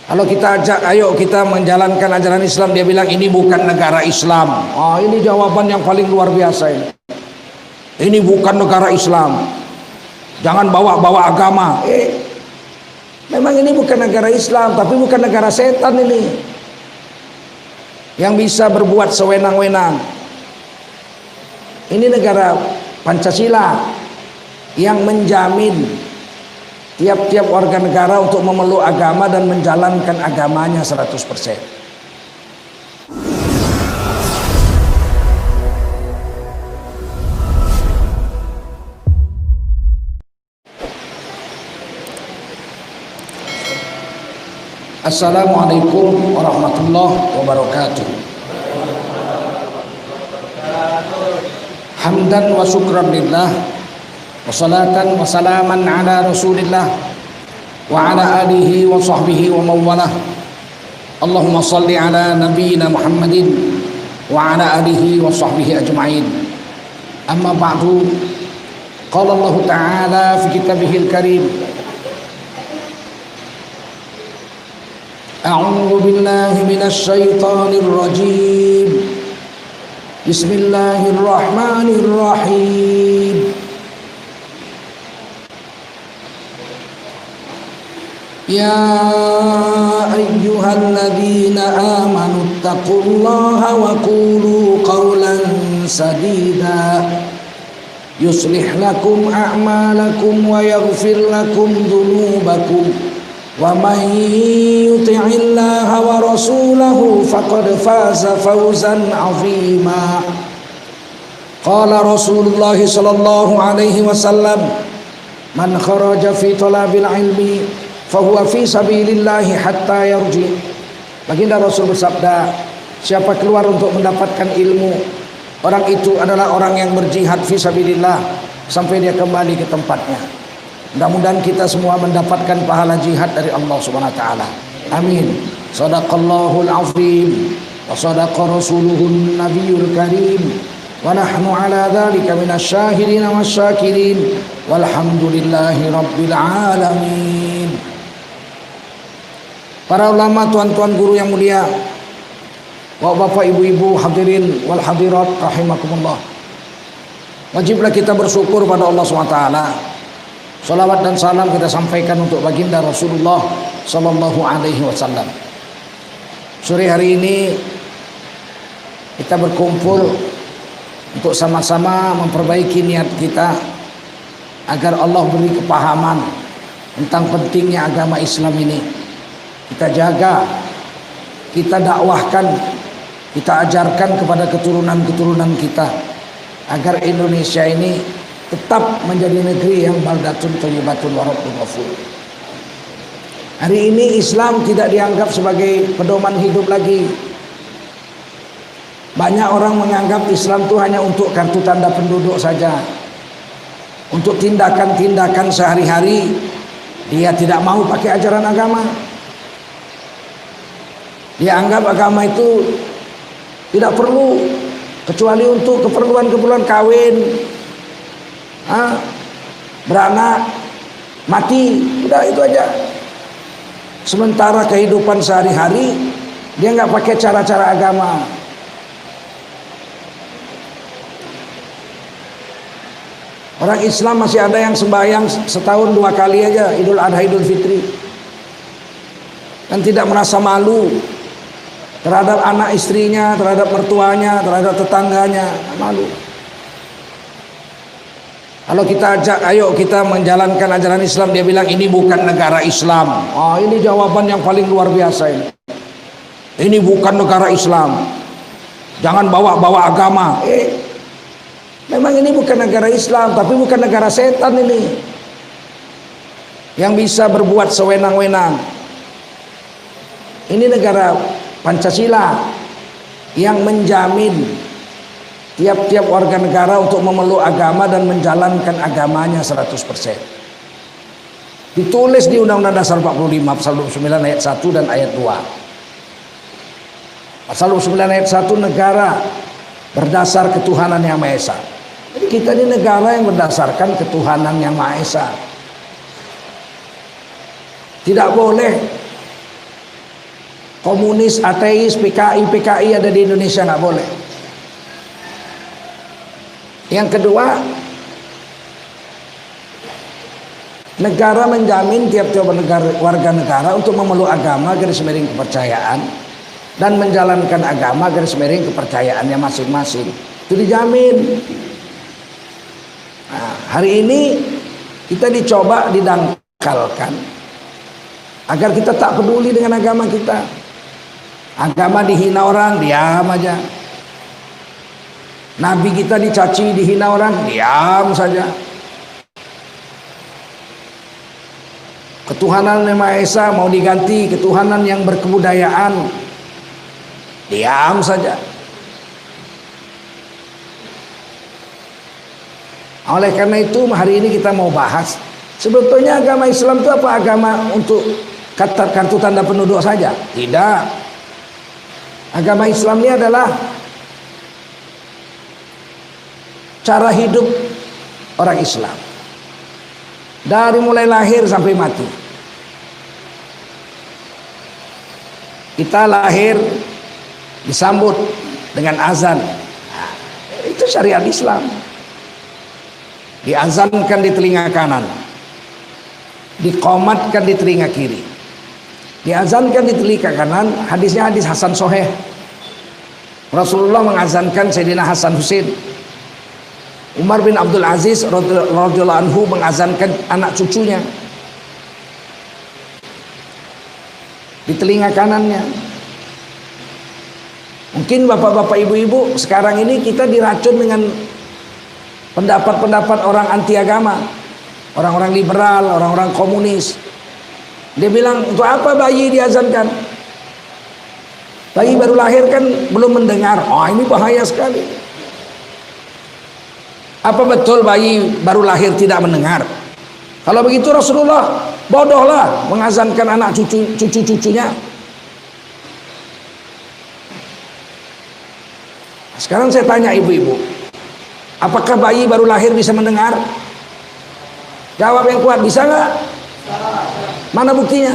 Kalau kita ajak, ayo kita menjalankan ajaran Islam, dia bilang ini bukan negara Islam. Ini jawaban yang paling luar biasa ini. Ini bukan negara Islam. Jangan bawa-bawa agama. Memang ini bukan negara Islam, tapi bukan negara setan ini. Yang bisa berbuat sewenang-wenang. Ini negara Pancasila yang menjamin tiap-tiap warga negara untuk memeluk agama dan menjalankan agamanya 100%. Assalamualaikum warahmatullahi wabarakatuh. Hamdan wa syukran lillah, wassalatan wassalaman ala rasulillah wa ala alihi wa sahbihi wa mawalah. Allahumma salli ala nabiyyina Muhammadin wa ala alihi wa sahbihi ajma'in. Amma ba'du, qala Allah ta'ala fi kitabihil karim, a'udzu billahi minasy syaithanir rajim. Bismillahirrahmanirrahim. Ya ayyuhalladzina amanu taqullaha wa qulu qawlan sadida yuslih lakum a'malakum wa yaghfir lakum dhunubakum wa man yuti'illaha wa rasulahu faqad faza fawzan 'azima. Qala Rasulullah sallallahu alaihi wasallam, man kharaja fi talabil ilmi fahuwa fi sabilillahi hatta yarji. Baginda Rasul bersabda, siapa keluar untuk mendapatkan ilmu, orang itu adalah orang yang berjihad fi sabilillah sampai dia kembali ke tempatnya. Mudah-mudahan kita semua mendapatkan pahala jihad dari Allah Subhanahu wa taala. Amin. Shadaqallahul azim wa shadaqa rasuluhun nabiyul karim wa nahnu ala dzalika minasyahidin wasyakirin walhamdulillahi rabbil alamin. Para ulama, tuan-tuan guru yang mulia, bapak ibu-ibu hadirin wal hadirat rahimakumullah. Wajiblah kita bersyukur pada Allah SWT. Salawat dan salam kita sampaikan untuk baginda Rasulullah sallallahu alaihi wasallam. Sore hari ini kita berkumpul untuk sama-sama memperbaiki niat kita agar Allah beri kepahaman tentang pentingnya agama Islam ini. Kita jaga, kita dakwahkan, kita ajarkan kepada keturunan-keturunan kita agar Indonesia ini tetap menjadi negeri yang baldatun thayyibatun wa rabbun ghafur. Hari ini Islam tidak dianggap sebagai pedoman hidup lagi. Banyak orang menganggap Islam itu hanya untuk kartu tanda penduduk saja. Untuk tindakan-tindakan sehari-hari dia tidak mau pakai ajaran agama. Dia anggap agama itu tidak perlu kecuali untuk keperluan-keperluan kawin, beranak, mati, udah itu aja. Sementara kehidupan sehari-hari dia nggak pakai cara-cara agama. Orang Islam masih ada yang sembahyang setahun 2 kali aja, Idul Adha, Idul Fitri, dan tidak merasa malu terhadap anak istrinya, terhadap mertuanya, terhadap tetangganya, malu. Kalau kita ajak, ayo kita menjalankan ajaran Islam, dia bilang ini bukan negara Islam. Ini jawaban yang paling luar biasa ini. Ini bukan negara Islam. Jangan bawa-bawa agama. Memang ini bukan negara Islam, tapi bukan negara setan ini. Yang bisa berbuat sewenang-wenang. Ini negara Pancasila yang menjamin tiap-tiap warga negara untuk memeluk agama dan menjalankan agamanya 100%. Ditulis di Undang-Undang Dasar 45 Pasal 29 ayat 1 dan ayat 2. Pasal 29 ayat 1, negara berdasar ketuhanan yang Maha Esa. Jadi kita ini negara yang berdasarkan ketuhanan yang Maha Esa. Tidak boleh komunis, ateis, PKI ada di Indonesia, nggak boleh. Yang kedua, negara menjamin tiap-tiap warga negara untuk memeluk agama garis miring kepercayaan dan menjalankan agama garis miring kepercayaannya masing-masing. Itu dijamin. Nah, hari ini kita dicoba didangkalkan agar kita tak peduli dengan agama kita. Agama dihina orang, diam aja. Nabi kita dicaci, dihina orang, diam saja. Ketuhanan Yang Maha Esa mau diganti ketuhanan yang berkebudayaan, diam saja. Oleh karena itu hari ini kita mau bahas, sebetulnya agama Islam itu apa? Agama untuk kartu tanda penduduk saja? Tidak. Agama Islam ini adalah cara hidup orang Islam dari mulai lahir sampai mati. Kita lahir disambut dengan azan. Nah, itu syariat Islam. Diazankan di telinga kanan, diqomatkan di telinga kiri. Diazankan di telinga kanan, hadisnya hadis Hasan Soheh. Rasulullah mengazankan Sayyidina Hasan Husain. Umar bin Abdul Aziz radhiyallahu anhu mengazankan anak cucunya di telinga kanannya. Mungkin bapak-bapak, ibu-ibu, sekarang ini kita diracun dengan pendapat-pendapat orang anti agama, orang-orang liberal, orang-orang komunis. Dia bilang, untuk apa bayi diazankan? Bayi baru lahir kan belum mendengar. Oh, ini bahaya sekali. Apa betul bayi baru lahir tidak mendengar? Kalau begitu Rasulullah bodohlah mengazankan anak cucu-cucunya. Sekarang saya tanya ibu-ibu, apakah bayi baru lahir bisa mendengar? Jawab yang kuat, bisa nggak? Mana buktinya?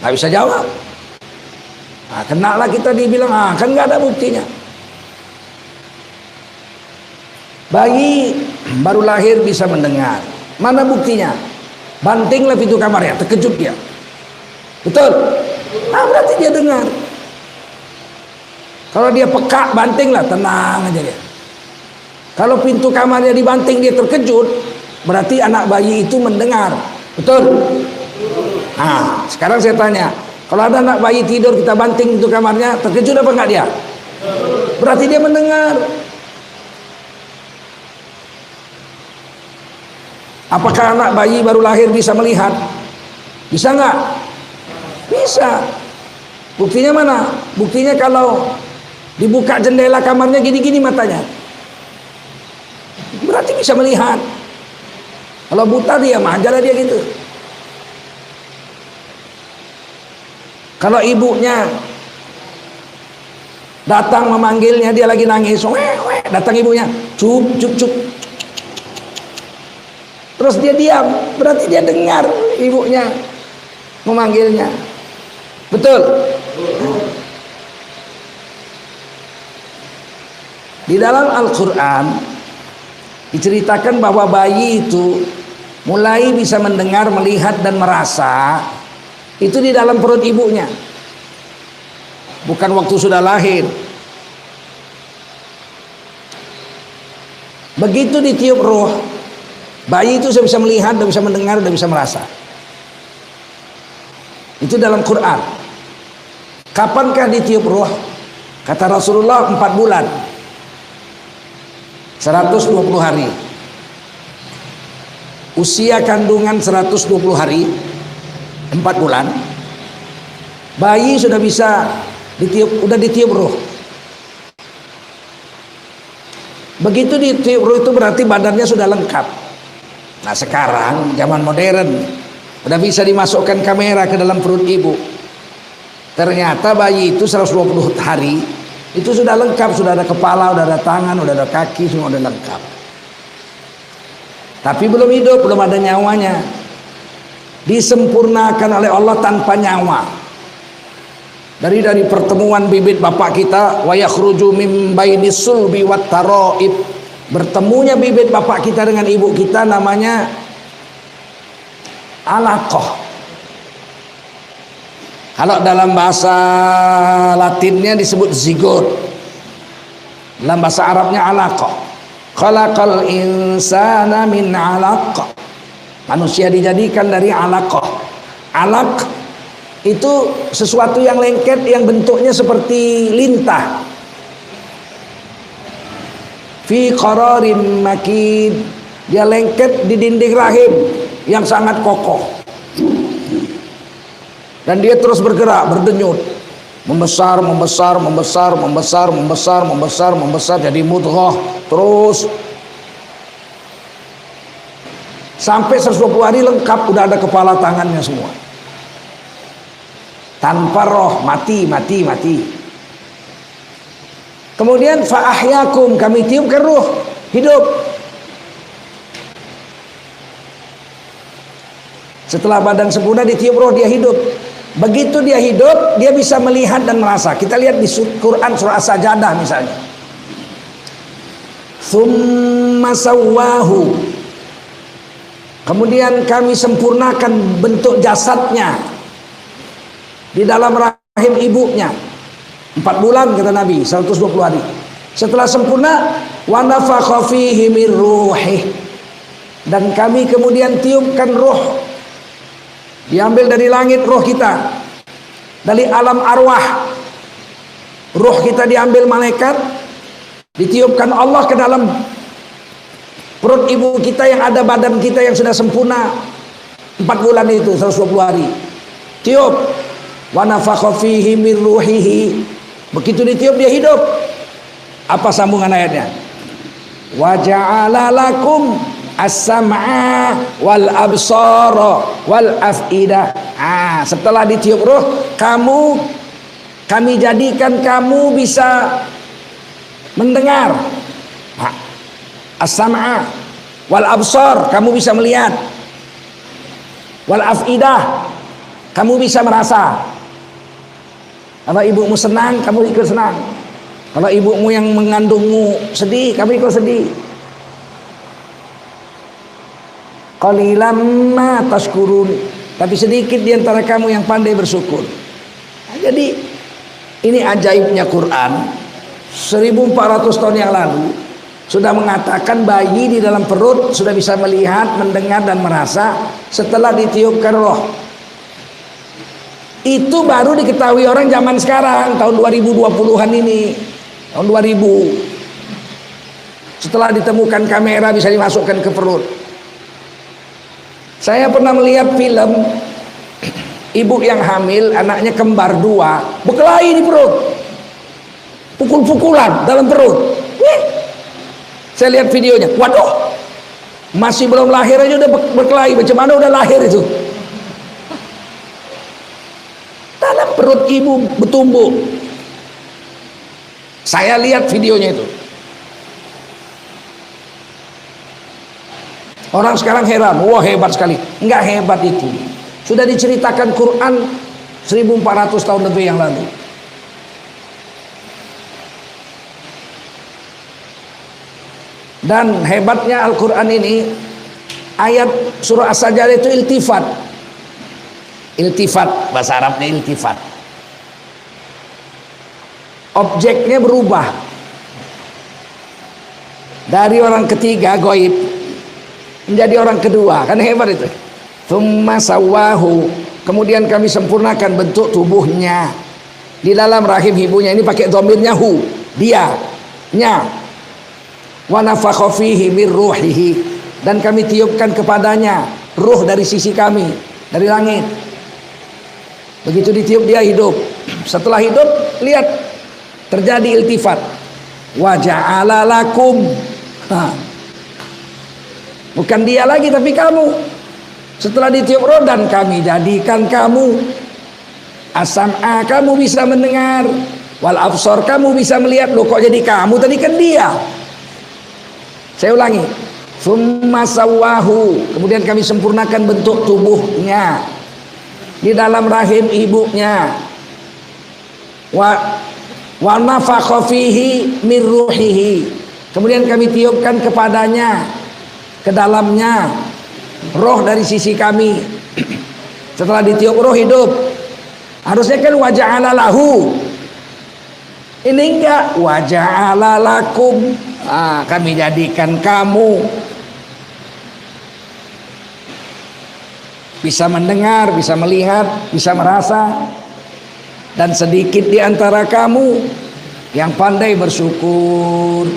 Nggak bisa jawab. Nah, kenalah kita dibilang, kan nggak ada buktinya. Bayi baru lahir bisa mendengar. Mana buktinya? Bantinglah pintu kamarnya, terkejut dia. Betul? Nah, berarti dia dengar. Kalau dia peka, bantinglah, tenang aja dia. Kalau pintu kamarnya dibanting dia terkejut, berarti anak bayi itu mendengar. Betul? Nah, sekarang saya tanya, kalau ada anak bayi tidur kita banting pintu kamarnya, terkejut apa enggak dia? Berarti dia mendengar. Apakah anak bayi baru lahir bisa melihat? Bisa nggak? Bisa. Buktinya mana? Buktinya kalau dibuka jendela kamarnya gini-gini matanya, berarti bisa melihat. Kalau buta dia aja lah dia gitu. Kalau ibunya datang memanggilnya, dia lagi nangis, datang ibunya, cup cup cup. Terus dia diam, berarti dia dengar ibunya memanggilnya. Betul? Di dalam Al-Quran diceritakan bahwa bayi itu mulai bisa mendengar, melihat, dan merasa itu di dalam perut ibunya, bukan waktu sudah lahir. Begitu ditiup roh, bayi itu sudah bisa melihat, sudah bisa mendengar, sudah bisa merasa. Itu dalam Quran. Kapankah ditiup roh? Kata Rasulullah 4 bulan, 120 hari. Usia kandungan 120 hari, 4 bulan. Bayi sudah bisa ditiup roh. Begitu ditiup roh itu berarti badannya sudah lengkap. Nah, sekarang zaman modern udah bisa dimasukkan kamera ke dalam perut ibu. Ternyata bayi itu 120 hari itu sudah lengkap, sudah ada kepala, sudah ada tangan, sudah ada kaki, semua sudah lengkap. Tapi belum hidup, belum ada nyawanya. disempurnakan oleh Allah tanpa nyawa. Dari pertemuan bibit bapak kita, wa yakhruju mim bainis sulbi wat taraib. Bertemunya bibit bapak kita dengan ibu kita namanya alaqah. Kalau dalam bahasa Latinnya disebut zigot. Dalam bahasa Arabnya alaqah. Khalaqal insana min alaqah. Manusia dijadikan dari alaqah. Alaq itu sesuatu yang lengket yang bentuknya seperti lintah. Fi qararin makin, dia lengket di dinding rahim yang sangat kokoh. Dan dia terus bergerak, berdenyut, membesar jadi mudghah, terus sampai 120 hari lengkap, udah ada kepala tangannya semua. Tanpa roh, mati. Kemudian fa ahyakum, kami tiupkan ruh, hidup. Setelah badan sempurna ditiup roh, dia hidup. Begitu dia hidup, dia bisa melihat dan merasa. Kita lihat di Quran surah As-Sajdah misalnya. Tsumma sawwahu. Kemudian kami sempurnakan bentuk jasadnya di dalam rahim ibunya. 4 bulan kata Nabi, 120 hari. Setelah sempurna, wa nafakha fihi min ruhih. Dan kami kemudian tiupkan roh. Diambil dari langit roh kita. Dari alam arwah. Roh kita diambil malaikat, ditiupkan Allah ke dalam perut ibu kita yang ada badan kita yang sudah sempurna. 4 bulan itu, 120 hari. Tiup. Wa nafakha fihi min ruhihi. Begitu ditiup dia hidup. Apa sambungan ayatnya? Wa ja'ala lakum as-sam'a wal absara wal af'idah. Setelah ditiup roh, kami jadikan kamu bisa mendengar. As-sam'a wal absar, kamu bisa melihat. Wal af'idah, kamu bisa merasa. Kalau ibumu senang, kamu ikut senang. Kalau ibumu yang mengandungmu sedih, kamu ikut sedih. Qalilan ma tashkurun. Tapi sedikit di antara kamu yang pandai bersyukur. Jadi ini ajaibnya Quran. 1400 tahun yang lalu sudah mengatakan bayi di dalam perut sudah bisa melihat, mendengar dan merasa setelah ditiupkan roh. Itu baru diketahui orang zaman sekarang, tahun 2020-an ini, tahun 2000. Setelah ditemukan kamera bisa dimasukkan ke perut. Saya pernah melihat film ibu yang hamil, anaknya kembar 2, berkelahi di perut, pukul-pukulan dalam perut. Saya lihat videonya, waduh, masih belum lahir aja udah berkelahi, macam mana udah lahir itu? Dalam perut ibu bertumbuh. Saya lihat videonya itu. Orang sekarang heran, wah hebat sekali. Enggak hebat itu. Sudah diceritakan Quran 1400 tahun lebih yang lalu. Dan hebatnya Al-Quran ini, ayat surah As-Sajdah itu iltifat. Iltifat, bahasa Arabnya iltifat. Objeknya berubah. Dari orang ketiga, goib, menjadi orang kedua. Kan hebat itu. Tsumma sawwahu. Kemudian kami sempurnakan bentuk tubuhnya. Di dalam rahim ibunya, ini pakai dhamirnya hu. Dia, nya. Wa nafakha fihi min ruhihi. Dan kami tiupkan kepadanya ruh dari sisi kami, dari langit. Begitu ditiup dia hidup. Setelah hidup, lihat terjadi iltifat. Wa ja'ala lakum. Bukan dia lagi tapi kamu. Setelah ditiup roh, dan kami jadikan kamu as-sam'a, kamu bisa mendengar, wal absar, kamu bisa melihat. Loh kok jadi kamu, tadi kan dia. Saya ulangi. Tsumma sawwahu, kemudian kami sempurnakan bentuk tubuhnya di dalam rahim ibunya. Wa nafakha fihi min ruhihi, kemudian kami tiupkan kepadanya, ke dalamnya roh dari sisi kami. Setelah ditiup roh hidup. Harusnya kan wa ja'ala lahu, ini enggak wa ja'ala lakum. Kami jadikan kamu bisa mendengar, bisa melihat, bisa merasa. Dan sedikit di antara kamu yang pandai bersyukur.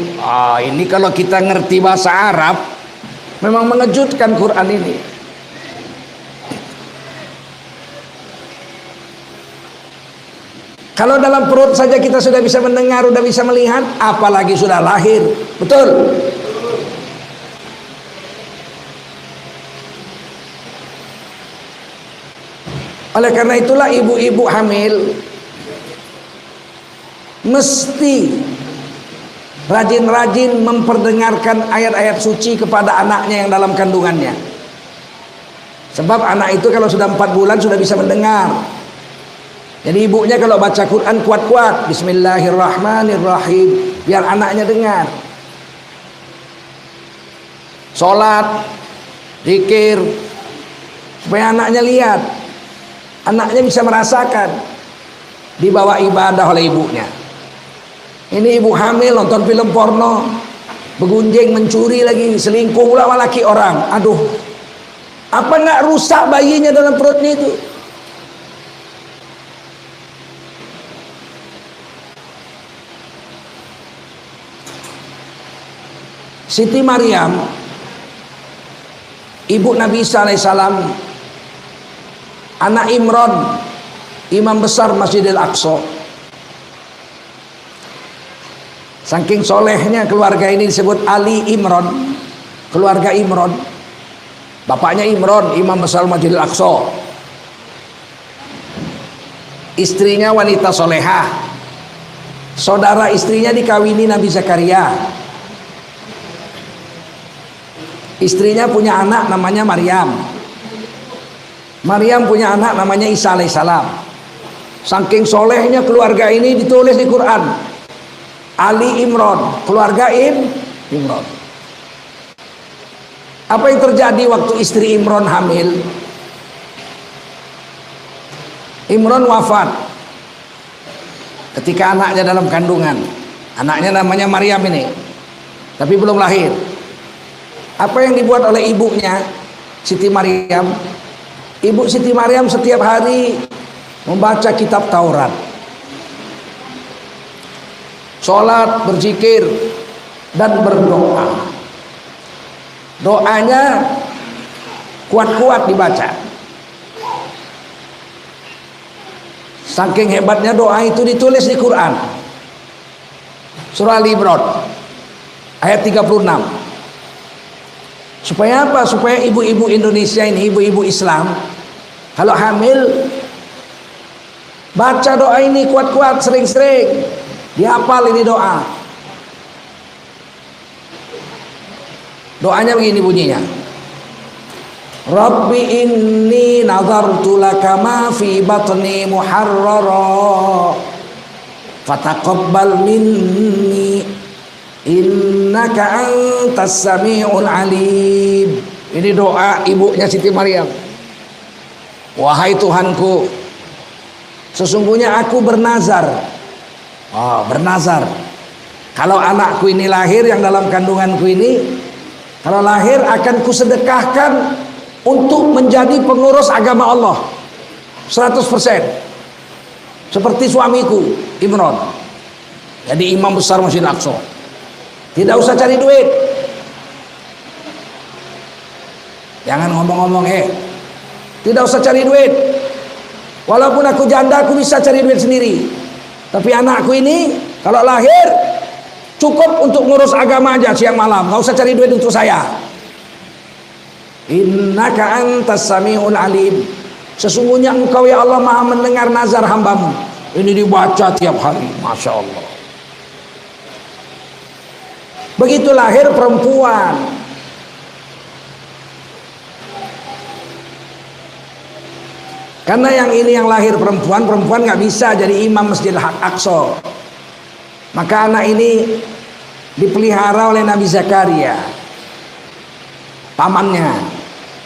Ini kalau kita ngerti bahasa Arab, memang mengejutkan Quran ini. Kalau dalam perut saja kita sudah bisa mendengar, sudah bisa melihat, apalagi sudah lahir. Betul? Oleh karena itulah ibu-ibu hamil mesti rajin-rajin memperdengarkan ayat-ayat suci kepada anaknya yang dalam kandungannya. Sebab anak itu kalau sudah 4 bulan sudah bisa mendengar. Jadi ibunya kalau baca Quran kuat-kuat, Bismillahirrahmanirrahim, biar anaknya dengar. Sholat, zikir, supaya anaknya lihat, anaknya bisa merasakan dibawa ibadah oleh ibunya. Ini ibu hamil nonton film porno, begunjing, mencuri lagi, selingkuh pula sama laki orang. Aduh, apa nggak rusak bayinya dalam perutnya itu? Siti Maryam, ibu Nabi Isa alaihissalam, anak Imran, imam besar Masjidil Aqsa. Saking solehnya keluarga ini disebut Ali Imran, keluarga Imran. Bapaknya Imran, imam besar Masjidil Aqsa. Istrinya wanita solehah. Saudara istrinya dikawini Nabi Zakaria. Istrinya punya anak namanya Maryam. Maryam punya anak namanya Isa alaihissalam. Saking solehnya keluarga ini ditulis di Quran. Ali Imran, keluarga Imran. Apa yang terjadi waktu istri Imran hamil? Imran wafat ketika anaknya dalam kandungan. Anaknya namanya Maryam ini, tapi belum lahir. Apa yang dibuat oleh ibunya, Siti Maryam? Ibu Siti Maryam setiap hari membaca kitab Taurat, sholat, berzikir, dan berdoa. Doanya kuat-kuat dibaca. Saking hebatnya doa itu ditulis di Quran. Surah Al-Imran ayat 36. Supaya apa? Supaya ibu-ibu Indonesia ini, ibu-ibu Islam, kalau hamil baca doa ini kuat-kuat, sering-sering, dihafal ini doa. Doanya begini bunyinya. Rabbi inni nazartu laka ma fi batni muharrara fataqabbal minni innaka antas samiul alim. Ini doa ibunya Siti Maryam. Wahai Tuhanku, sesungguhnya aku bernazar. Bernazar. Kalau anakku ini lahir, yang dalam kandunganku ini, kalau lahir akan kusedekahkan untuk menjadi pengurus agama Allah 100%. Seperti suamiku Imran, jadi imam besar Masjid Al-Aqsa. Tidak usah cari duit. Jangan ngomong-ngomong tidak usah cari duit. Walaupun aku janda, aku bisa cari duit sendiri. Tapi anakku ini kalau lahir cukup untuk ngurus agama aja siang malam, nggak usah cari duit untuk saya. Innaka antas samiul alim. Sesungguhnya engkau ya Allah maha mendengar nazar hambamu. Ini dibaca tiap hari, Masya Allah. Begitu lahir perempuan, Karena yang ini yang lahir perempuan, perempuan nggak bisa jadi imam Masjid Al-Aqsa. Maka anak ini dipelihara oleh Nabi Zakaria, pamannya.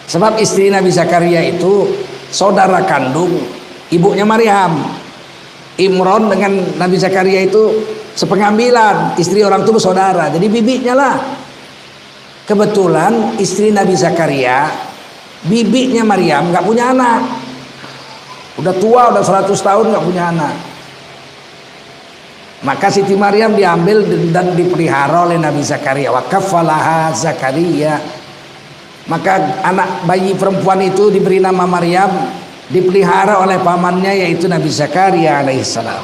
Sebab istri Nabi Zakaria itu saudara kandung ibunya Maryam. Imron dengan Nabi Zakaria itu sepengambilan, istri orang tua saudara, jadi bibinya lah. Kebetulan istri Nabi Zakaria, bibinya Maryam nggak punya anak, udah tua, udah 100 tahun nggak punya anak. Maka Siti Maryam diambil dan dipelihara oleh Nabi Zakaria. Wa kafalaha Zakaria. Maka anak bayi perempuan itu diberi nama Maryam, dipelihara oleh pamannya yaitu Nabi Zakaria alaihissalam.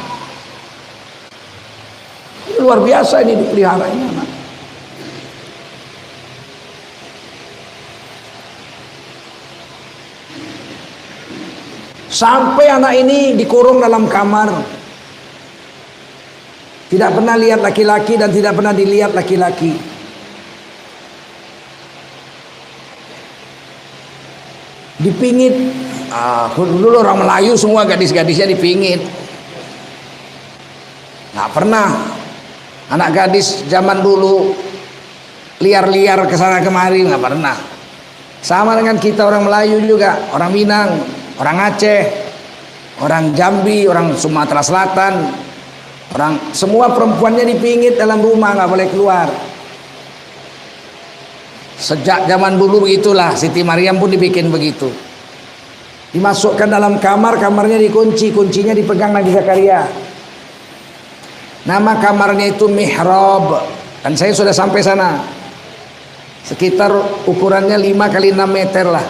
Luar biasa ini dipelihara ini anak. Sampai anak ini dikurung dalam kamar, tidak pernah lihat laki-laki dan tidak pernah dilihat laki-laki. Dipingit. Dulu orang Melayu semua gadis-gadisnya dipingit. Nggak pernah anak gadis zaman dulu liar-liar kesana kemari, nggak pernah. Sama dengan kita orang Melayu juga, orang Minang, orang Aceh, orang Jambi, orang Sumatera Selatan, orang semua perempuannya dipingit dalam rumah, nggak boleh keluar. Sejak zaman dulu begitulah, Siti Maryam pun dibikin begitu. Dimasukkan dalam kamar, kamarnya dikunci, kuncinya dipegang Nabi Zakaria. Nama kamarnya itu mihrab, dan saya sudah sampai sana. Sekitar ukurannya 5 kali 6 meter lah.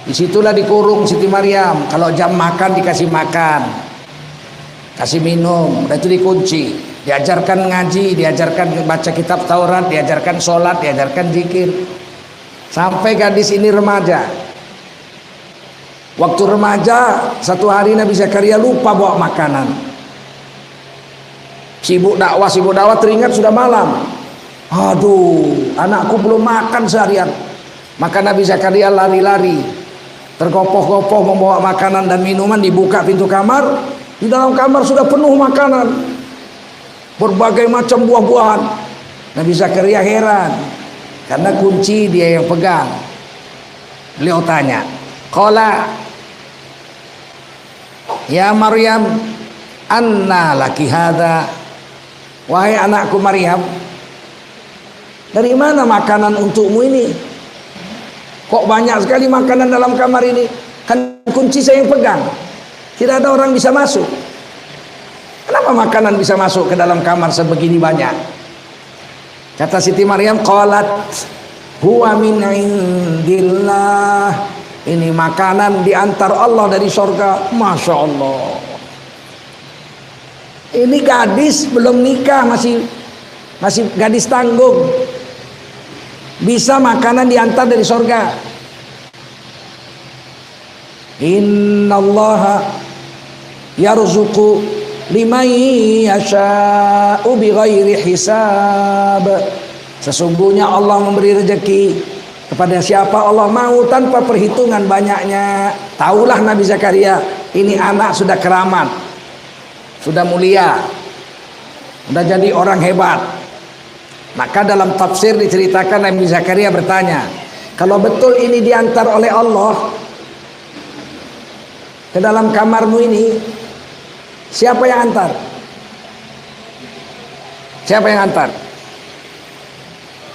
Disitulah dikurung Siti Maryam. Kalau jam makan dikasih makan, kasih minum, dan itu dikunci. Diajarkan ngaji, diajarkan baca kitab Taurat, diajarkan sholat, diajarkan zikir. Sampai gadis ini remaja. Waktu remaja, satu hari Nabi Zakaria lupa bawa makanan. Sibuk dakwah teringat sudah malam. Aduh, anakku belum makan seharian. Maka Nabi Zakaria lari-lari, tergopoh-gopoh membawa makanan dan minuman. Dibuka pintu kamar, di dalam kamar sudah penuh makanan, berbagai macam buah-buahan. Nabi Zakaria heran karena kunci dia yang pegang. Beliau tanya, qala ya Maryam, anna laki hadza? Wahai anakku Maryam, dari mana makanan untukmu ini? Kok banyak sekali makanan dalam kamar ini? Kan kunci saya yang pegang, tidak ada orang bisa masuk. Kenapa makanan bisa masuk ke dalam kamar sebegini banyak? Kata Siti Maryam, qalat huwa min indillah. Ini makanan diantar Allah dari surga. Masya Allah. Ini gadis belum nikah, masih gadis tanggung, bisa makanan diantar dari surga. Innallaha yarzuqu liman yasha'u bighairi hisab. Sesungguhnya Allah memberi rezeki kepada siapa Allah mau tanpa perhitungan banyaknya. Taulah Nabi Zakaria, ini anak sudah keramat, sudah mulia, sudah jadi orang hebat. Maka dalam tafsir diceritakan Nabi Zakaria bertanya, kalau betul ini diantar oleh Allah ke dalam kamarmu ini, siapa yang antar? Siapa yang antar?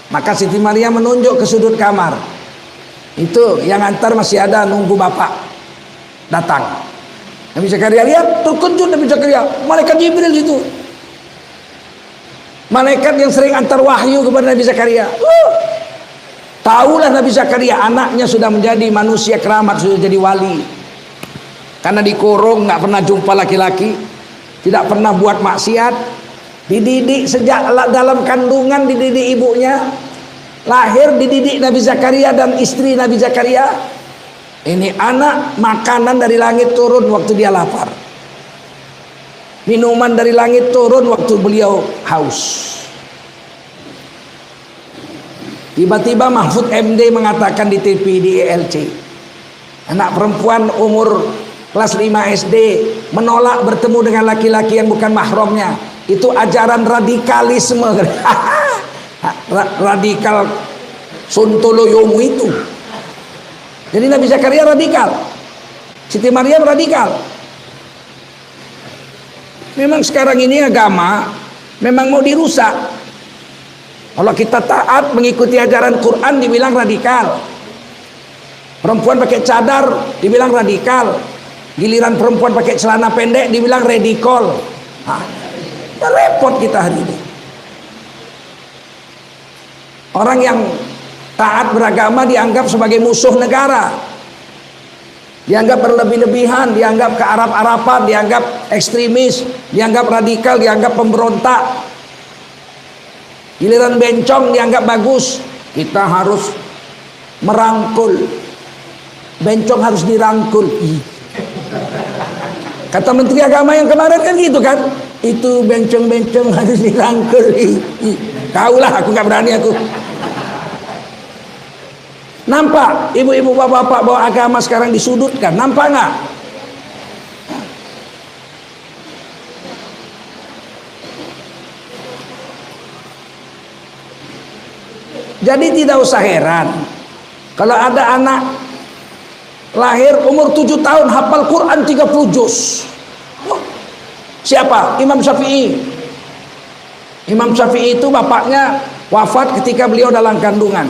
Maka Siti Maryam menunjuk ke sudut kamar. Itu yang antar masih ada, nunggu bapak datang. Nabi Zakaria lihat, terkejut Nabi Zakaria, malaikat Jibril itu. Malaikat yang sering antar wahyu kepada Nabi Zakaria. Tahulah Nabi Zakaria anaknya sudah menjadi manusia keramat, sudah jadi wali. Karena dikurung, nggak pernah jumpa laki-laki, tidak pernah buat maksiat, dididik sejak dalam kandungan, dididik ibunya, lahir dididik Nabi Zakaria dan istri Nabi Zakaria. Ini anak makanan dari langit turun waktu dia lapar, minuman dari langit turun waktu beliau haus. Tiba-tiba Mahfud MD mengatakan di TV, di ELC, Anak perempuan umur kelas 5 SD menolak bertemu dengan laki-laki yang bukan mahramnya. Itu ajaran radikalisme. Radikal Sontoloyomu itu. Jadi Nabi Zakaria radikal, Siti Maryam radikal. Memang sekarang ini agama memang mau dirusak. Kalau kita taat mengikuti ajaran Quran dibilang radikal. Perempuan pakai cadar dibilang radikal. Giliran perempuan pakai celana pendek dibilang radikal. Repot kita hari ini. Orang yang taat beragama dianggap sebagai musuh negara, dianggap berlebih-lebihan, dianggap kearab-araban, dianggap ekstremis, dianggap radikal, dianggap pemberontak. Giliran bencong dianggap bagus. Kita harus merangkul. Bencong harus dirangkul. Kata Menteri Agama yang kemarin kan gitu kan, itu bencong-bencong harus dirangkul. Kaulah, aku gak berani aku. Nampak ibu-ibu bapak-bapak bahwa agama sekarang disudutkan? Nampak nggak? Jadi tidak usah heran kalau ada anak lahir umur 7 tahun hafal Quran 30 juz. Siapa? Imam Syafi'i. Imam Syafi'i itu bapaknya wafat ketika beliau dalam kandungan.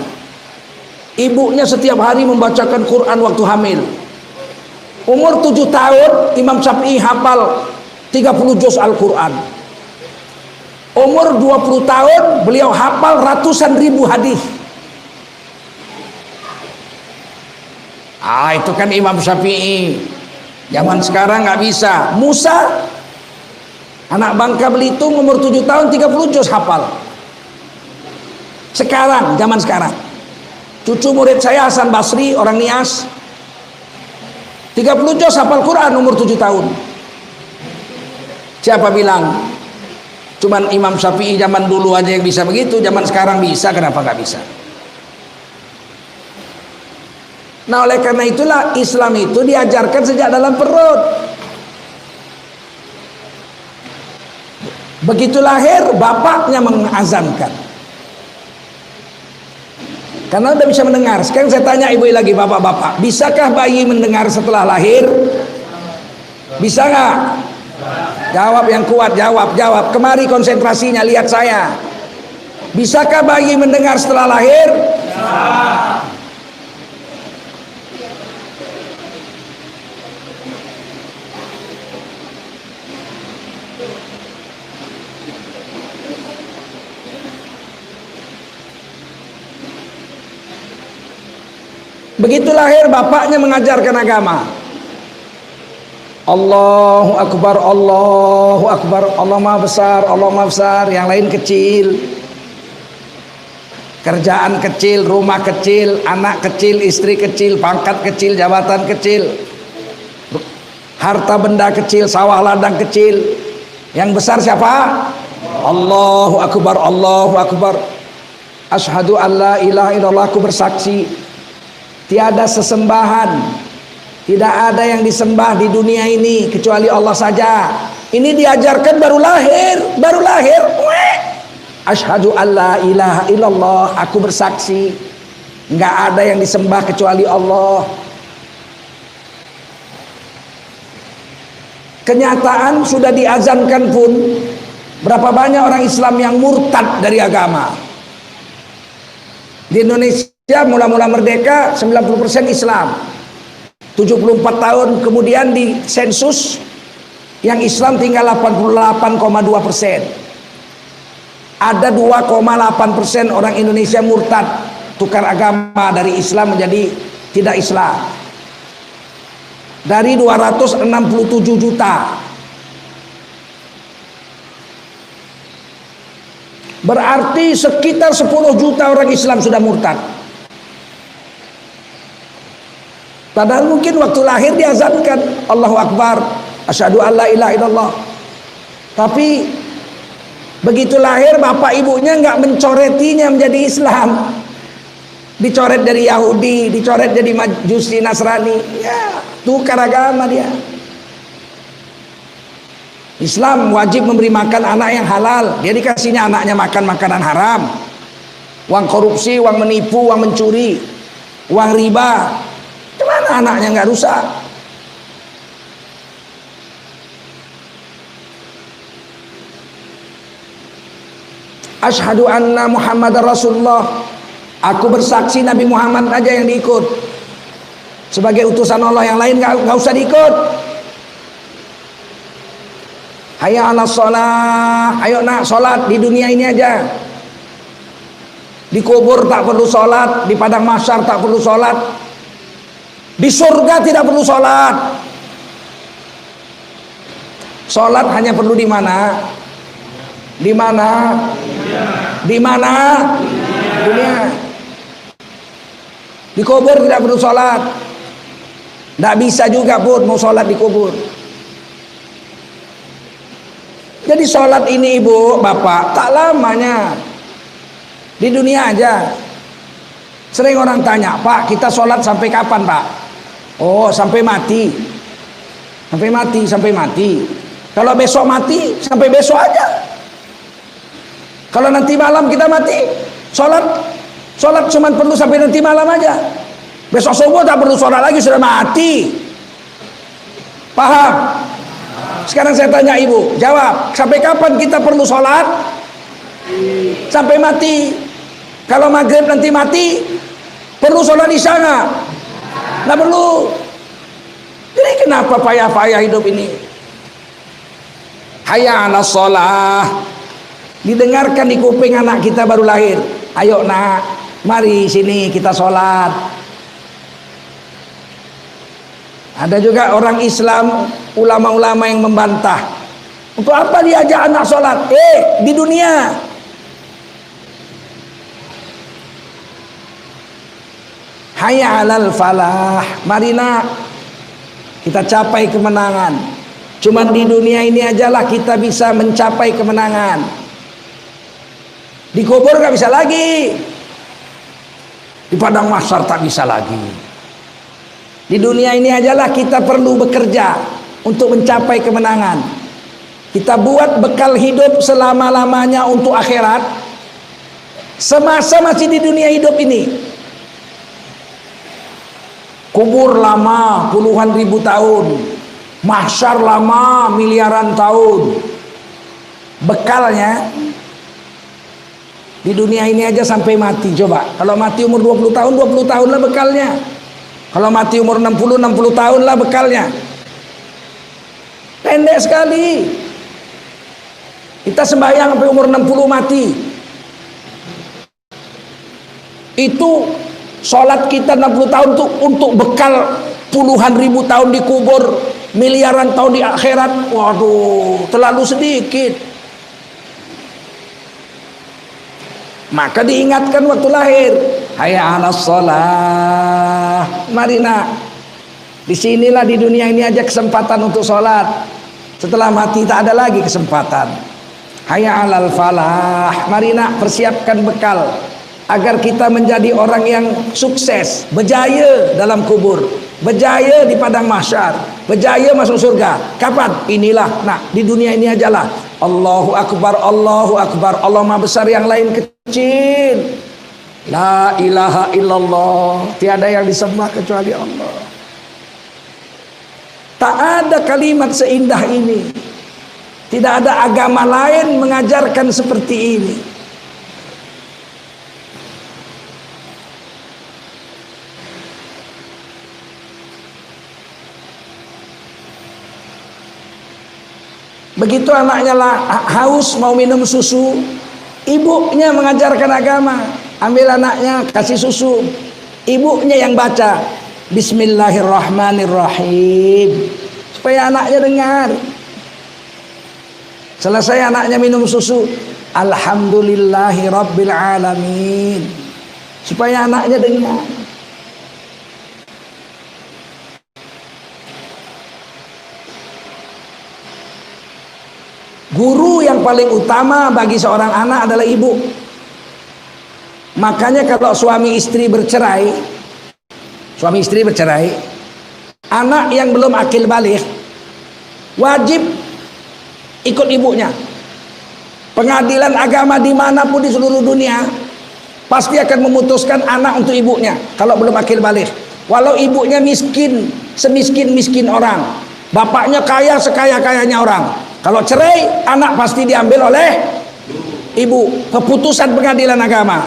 Ibunya setiap hari membacakan Quran waktu hamil. Umur 7 tahun Imam Syafi'i hafal 30 juz Al-Quran. Umur 20 tahun beliau hafal ratusan ribu hadis. Itu kan Imam Syafi'i. Zaman sekarang nggak bisa. Musa anak Bangka Belitung umur 7 tahun 30 juz hafal. Sekarang, zaman sekarang. Cucu murid saya Hasan Basri orang Nias 30 juz hafal Quran umur 7 tahun. Siapa bilang cuman Imam Syafi'i zaman dulu aja yang bisa begitu, zaman sekarang bisa, kenapa nggak bisa? Nah oleh karena itulah Islam itu diajarkan sejak dalam perut. Begitu lahir bapaknya mengazankan. Karena udah bisa mendengar. Sekarang saya tanya ibu lagi, bapak-bapak, bisakah bayi mendengar setelah lahir? Bisa nggak? Jawab yang kuat, jawab. Kemari konsentrasinya, lihat saya. Bisakah bayi mendengar setelah lahir? Begitu lahir bapaknya mengajarkan agama. Allahu Akbar, Allahu Akbar, Allah Maha Besar, Allah Maha Besar. Yang lain kecil. Kerjaan kecil, rumah kecil, anak kecil, istri kecil, pangkat kecil, jabatan kecil, harta benda kecil, sawah ladang kecil. Yang besar siapa? Allahu Akbar, Allahu Akbar. Asyhadu an la ilaha illallah, aku bersaksi tiada sesembahan, tidak ada yang disembah di dunia ini kecuali Allah saja. Ini diajarkan baru lahir. Asyhadu an la ilaha illallah, aku bersaksi nggak ada yang disembah kecuali Allah. Kenyataan sudah diazankan pun berapa banyak orang Islam yang murtad dari agama. Di Indonesia mula-mula merdeka 90% Islam. 74 tahun kemudian di sensus yang Islam tinggal 88,2%. Ada 2,8% orang Indonesia murtad, tukar agama dari Islam menjadi tidak Islam. Dari 267 juta. Berarti sekitar 10 juta orang Islam sudah murtad. Padahal mungkin waktu lahir diazankan Allahu Akbar, asyhadu an la ilaha illallah. Tapi begitu lahir bapak ibunya nggak mencoretinya menjadi Islam. dicoret dari Yahudi, dicoret jadi Majusi, Nasrani, ya tukar agama dia. Islam wajib memberi makan anak yang halal, dia dikasihnya anaknya makan makanan haram, uang korupsi, uang menipu, uang mencuri, uang riba, gimana anaknya nggak rusak? Asyhadu anna Muhammadar Rasulullah, aku bersaksi Nabi Muhammad aja yang diikut, sebagai utusan Allah, yang lain nggak usah diikut. Hayya 'alas shalah, ayo nak sholat di dunia ini aja. Di kubur tak perlu sholat, di padang mahsyar tak perlu sholat, di surga tidak perlu sholat. Sholat hanya perlu di mana? Di mana? Di mana? Dunia. Di kubur tidak perlu sholat. Tidak bisa juga pun mau sholat di kubur. Jadi sholat ini ibu, bapak, tak lamanya. Di dunia aja. Sering orang tanya, Pak, kita sholat sampai kapan, Pak? Oh, sampai mati. Sampai mati, sampai mati. Kalau besok mati, sampai besok aja. Kalau nanti malam kita mati, sholat cuma perlu sampai nanti malam aja. Besok subuh tak perlu sholat lagi, sudah mati. Paham? Sekarang saya tanya ibu, jawab, sampai kapan kita perlu sholat? Sampai mati. Kalau maghrib nanti mati, perlu sholat isya nggak? Nggak perlu. Jadi kenapa payah-payah hidup ini? Hayya 'alas shalah, didengarkan di kuping anak kita baru lahir. Ayo nak, mari sini kita sholat. Ada juga orang Islam, ulama-ulama yang membantah. Untuk apa diajak anak sholat? Di dunia. Hayya 'alal falah, mari nak kita capai kemenangan. Cuma di dunia ini ajalah kita bisa mencapai kemenangan. Di kubur gak bisa lagi. Di padang mahsyar tak bisa lagi. Di dunia ini ajalah kita perlu bekerja untuk mencapai kemenangan. Kita buat bekal hidup selama-lamanya untuk akhirat. Semasa masih di dunia hidup ini. Kubur lama puluhan ribu tahun, mahsyar lama miliaran tahun. Bekalnya di dunia ini aja sampai mati. Coba kalau mati umur 20 tahun, 20 tahun lah bekalnya. Kalau mati umur 60 tahun lah bekalnya. Pendek sekali. Kita sembahyang sampai umur 60 mati. Itu sholat kita 60 tahun tuh untuk bekal puluhan ribu tahun di kubur, miliaran tahun di akhirat. Waduh, terlalu sedikit. Maka diingatkan waktu lahir, hayya 'alas shalah, mari nak. Disinilah di dunia ini aja kesempatan untuk sholat. Setelah mati tak ada lagi kesempatan. Hayya 'alal falah, mari nak persiapkan bekal agar kita menjadi orang yang sukses, berjaya dalam kubur, berjaya di padang mahsyar, berjaya masuk surga. Kapan? Inilah, nah di dunia ini ajalah. Allahu Akbar, Allahu Akbar. Allah Maha Besar, yang lain kecil. La ilaha illallah, tiada yang disembah kecuali Allah. Tak ada kalimat seindah ini. Tidak ada agama lain mengajarkan seperti ini. Begitu anaknya haus mau minum susu, ibunya mengajarkan agama. Ambil anaknya, kasih susu. Ibunya yang baca Bismillahirrahmanirrahim, supaya anaknya dengar. Selesai anaknya minum susu, Alhamdulillahi Rabbil Alamin, supaya anaknya dengar. Guru yang paling utama bagi seorang anak adalah ibu. Makanya kalau suami istri bercerai, anak yang belum akil baligh wajib ikut ibunya. Pengadilan agama dimanapun di seluruh dunia pasti akan memutuskan anak untuk ibunya kalau belum akil baligh. Walau ibunya miskin, semiskin-miskin orang, bapaknya kaya sekaya-kayanya orang, kalau cerai anak pasti diambil oleh ibu. Keputusan pengadilan agama.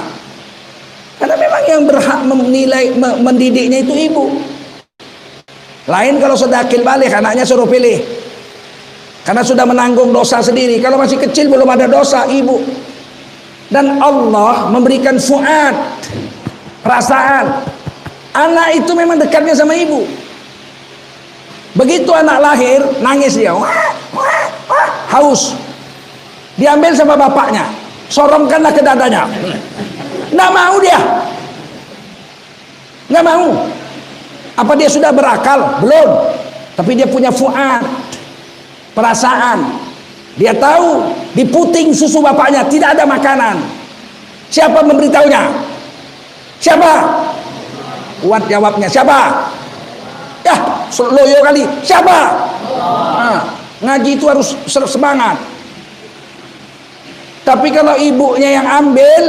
Karena memang yang berhak menilai mendidiknya itu ibu. Lain kalau sudah akil baligh, anaknya suruh pilih. Karena sudah menanggung dosa sendiri. Kalau masih kecil belum ada dosa, ibu. Dan Allah memberikan fuad, perasaan. Anak itu memang dekatnya sama ibu. Begitu anak lahir, nangis dia, haus. Diambil sama bapaknya, sorongkanlah ke dadanya. Nggak mau dia, nggak mau. Apa dia sudah berakal? Belum. Tapi dia punya fuad, perasaan. Dia tahu di puting susu bapaknya tidak ada makanan. Siapa memberitahunya? Siapa? Kuat jawabnya. Siapa? Ya, loyo kali. Siapa? Nah, ngaji itu harus semangat. Tapi kalau ibunya yang ambil,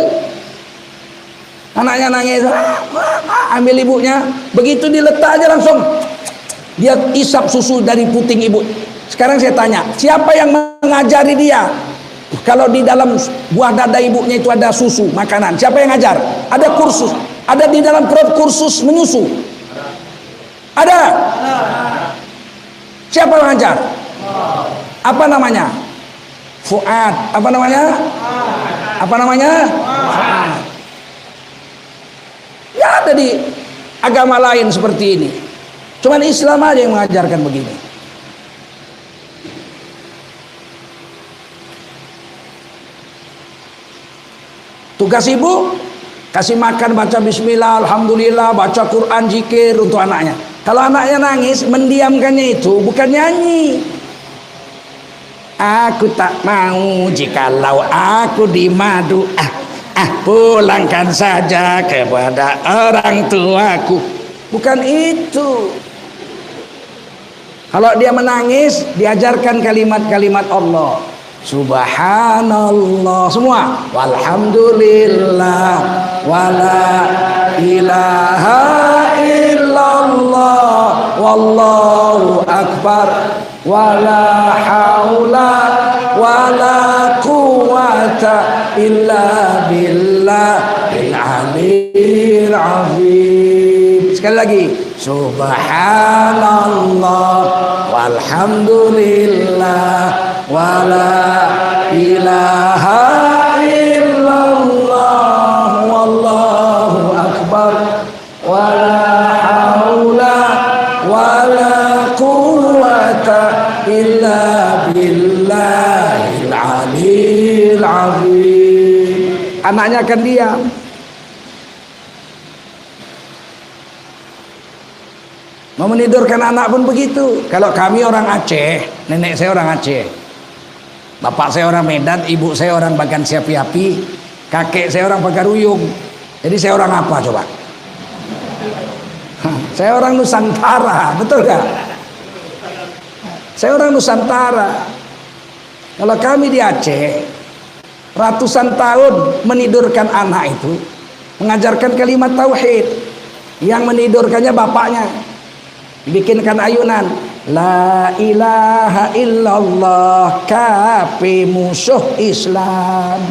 anaknya nangis, ambil ibunya, begitu diletak aja langsung dia isap susu dari puting ibu. Sekarang saya tanya, siapa yang mengajari dia? Kalau di dalam buah dada ibunya itu ada susu, makanan, siapa yang ngajar? Ada kursus, ada di dalam perut kursus menyusu. Ada? Siapa yang ngajar? Apa namanya? Fuad. Apa namanya? Apa namanya? Fuad. Ya ada di agama lain seperti ini. Cuman Islam aja yang mengajarkan begini. Tugas ibu kasih makan, baca bismillah, alhamdulillah, baca Quran, zikir untuk anaknya. Kalau anaknya nangis, mendiamkannya itu bukan nyanyi. Aku tak mau jikalau aku dimadu. Pulangkan saja kepada orang tuaku. Bukan itu. Kalau dia menangis, diajarkan kalimat-kalimat Allah. Subhanallah, semua. Walhamdulillah, wala ilaha illallah, wallahu akbar, wala haula wala quwata illa billahil aliyil azim. Sekali lagi, subhanallah walhamdulillah wala ilaha illallah, wallahu akbar, wala haula wala quwata illa billahil aliyil azim. Anaknya akan diam. Mau menidurkan anak pun begitu. Kalau kami orang Aceh, nenek saya orang Aceh, bapak saya orang Medan, ibu saya orang Bagan Siapi-api, kakek saya orang Pagaruyung. Jadi saya orang apa coba? Saya orang Nusantara, betul gak? Saya orang Nusantara. Kalau kami di Aceh, ratusan tahun menidurkan anak itu, mengajarkan kalimat tauhid. Yang menidurkannya bapaknya. Bikinkan ayunan, la ilaha illallah, kape musuh Islam.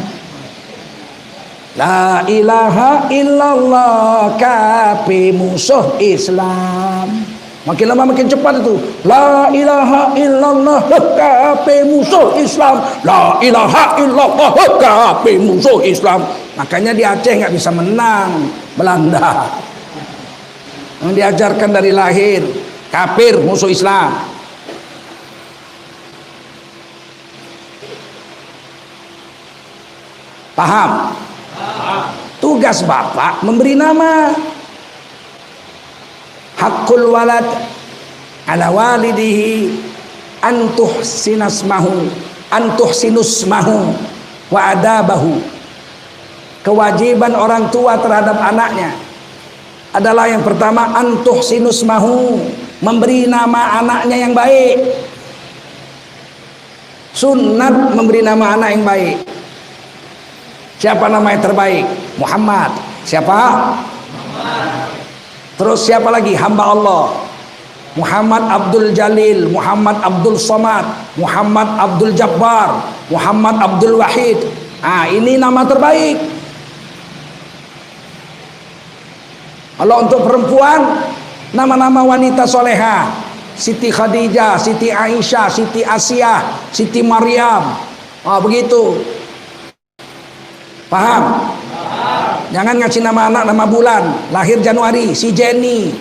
La ilaha illallah, kape musuh Islam. Makin lama makin cepat itu. La ilaha illallah, kape musuh Islam. La ilaha illallah, kape musuh Islam. Makanya di Aceh nggak bisa menang Belanda. Yang diajarkan dari lahir, kafir, musuh Islam. Paham? Tugas bapak memberi nama. Hakul walad ala walidihi antuhsinasmahu, antuhsinusmahu wa adabahu. kewajiban orang tua terhadap anaknya adalah yang pertama antuh sinusmahu, memberi nama anaknya yang baik. Sunnat memberi nama anak yang baik. Siapa nama yang terbaik? Muhammad. Siapa? Muhammad. Terus siapa lagi? Hamba Allah. Muhammad Abdul Jalil, Muhammad Abdul Somad, Muhammad Abdul Jabbar, Muhammad Abdul Wahid. Ini nama terbaik. Kalau untuk perempuan, nama-nama wanita soleha, Siti Khadijah, Siti Aisyah, Siti Asia, Siti Maryam. Begitu. Paham? Jangan ngasih nama anak nama bulan. Lahir Januari, si Jenny.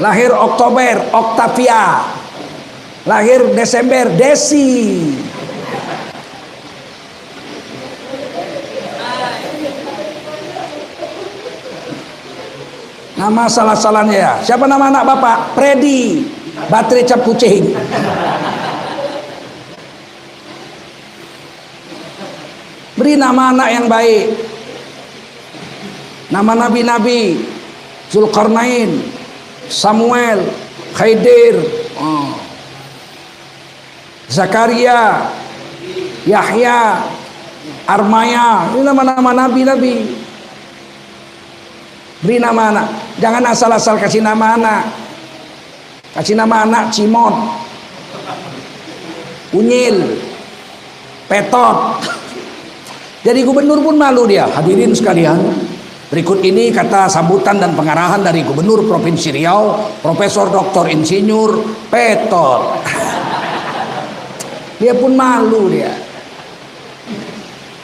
Lahir Oktober, Octavia. Lahir Desember, Desi. Nama salah-salahnya ya. Siapa nama anak bapak? Freddy. Baterai cap kucing. Beri nama anak yang baik. Nama nabi-nabi. Zulkarnain, Samuel, Khidir, Zakaria, Yahya, Armaya. Ini nama-nama nabi-nabi. Beri nama anak. Jangan asal-asal kasih nama anak. Kasih nama anak Cimot, Unyil, Petot. Jadi gubernur pun malu dia. Hadirin sekalian, berikut ini kata sambutan dan pengarahan dari Gubernur Provinsi Riau, Profesor Dr. Insinyur Petot. Dia pun malu dia.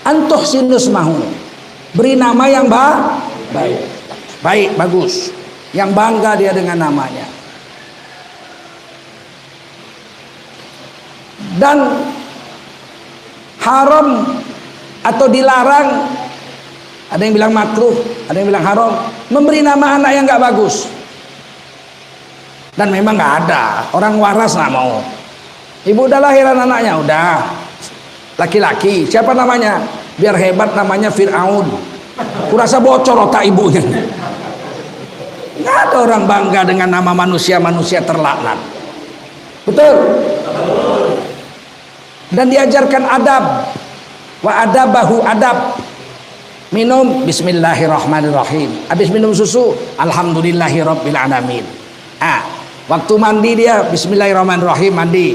Antuh sinus mahu. Beri nama yang baik. Baik, bagus. Yang bangga dia dengan namanya. Dan haram atau dilarang, ada yang bilang makruh, ada yang bilang haram, memberi nama anak yang gak bagus. Dan memang gak ada orang waras gak mau. Ibu udah lahiran anaknya, udah laki-laki. Siapa namanya? Biar hebat namanya Fir'aun. Kurasa bocor otak ibunya. Nggak ada orang bangga dengan nama manusia-manusia terlaknat. Betul? Dan diajarkan adab. Wa adabahu adab. Minum bismillahirrahmanirrahim. Habis minum susu alhamdulillahirabbil alamin. Waktu mandi dia bismillahirrahmanirrahim, mandi.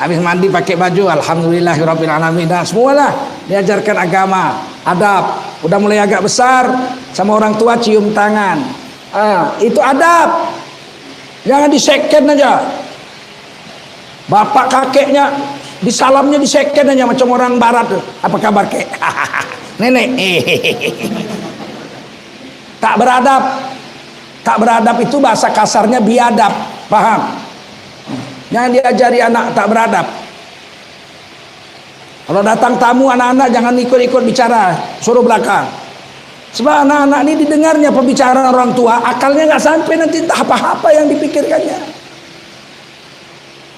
Habis mandi pakai baju alhamdulillahirabbil alamin. Nah, semualah diajarkan agama, adab. Udah mulai agak besar, sama orang tua cium tangan. Itu adab. Jangan diseken aja. Bapak kakeknya disalamnya diseken aja macam orang barat. Apa kabar kek? Nenek. Tak beradab. Tak beradab itu bahasa kasarnya biadab. Paham? Jangan diajari anak tak beradab. Kalau datang tamu anak-anak jangan ikut-ikut bicara, suruh belakang. Sebab anak-anak ini didengarnya pembicaraan orang tua, akalnya nggak sampai, nanti entah apa-apa yang dipikirkannya.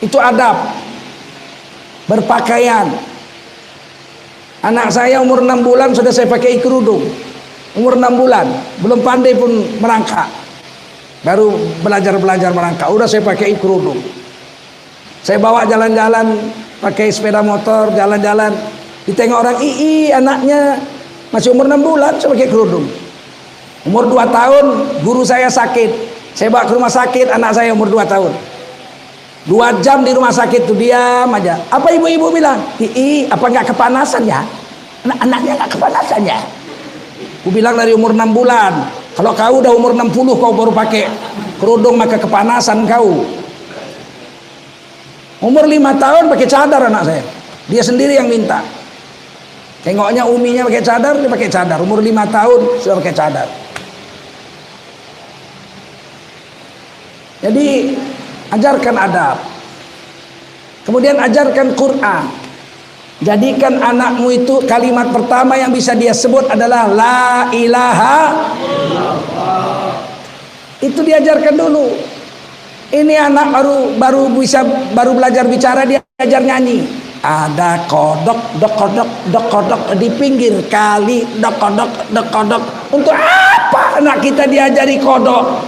Itu adab. Berpakaian. Anak saya umur 6 bulan sudah saya pakai kerudung. Umur 6 bulan, belum pandai pun merangkak. Baru belajar merangkak, udah saya pakai kerudung. Saya bawa jalan-jalan pakai sepeda motor, jalan-jalan, ditengok orang, anaknya masih umur 6 bulan saya pakai kerudung. Umur 2 tahun guru saya sakit, saya bawa ke rumah sakit anak saya umur 2 tahun. 2 jam di rumah sakit tuh diam aja. Apa ibu-ibu bilang? Apa nggak kepanasan ya? Anaknya nggak kepanasan ya? Aku bilang dari umur 6 bulan. Kalau kau udah umur 60 kau baru pakai kerudung maka kepanasan kau. Umur 5 tahun pakai cadar anak saya. Dia sendiri yang minta. Tengoknya uminya pakai cadar, dia pakai cadar. Umur 5 tahun sudah pakai cadar. Jadi ajarkan adab. Kemudian ajarkan Quran. Jadikan anakmu itu kalimat pertama yang bisa dia sebut adalah la ilaha illallah. Itu diajarkan dulu. Ini anak baru belajar bicara, dia ajar nyanyi. Ada kodok, dok kodok di pinggir kali, dok kodok. Untuk apa anak kita diajari kodok?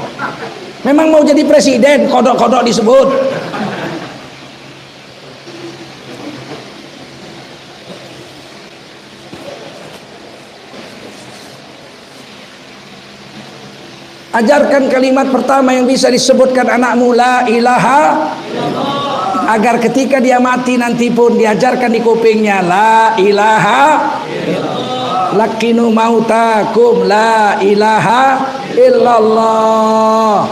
Memang mau jadi presiden, kodok disebut. Ajarkan kalimat pertama yang bisa disebutkan anakmu, la ilaha, agar ketika dia mati nanti pun diajarkan di kupingnya, la ilaha, lakinu mautakum, la ilaha illallah.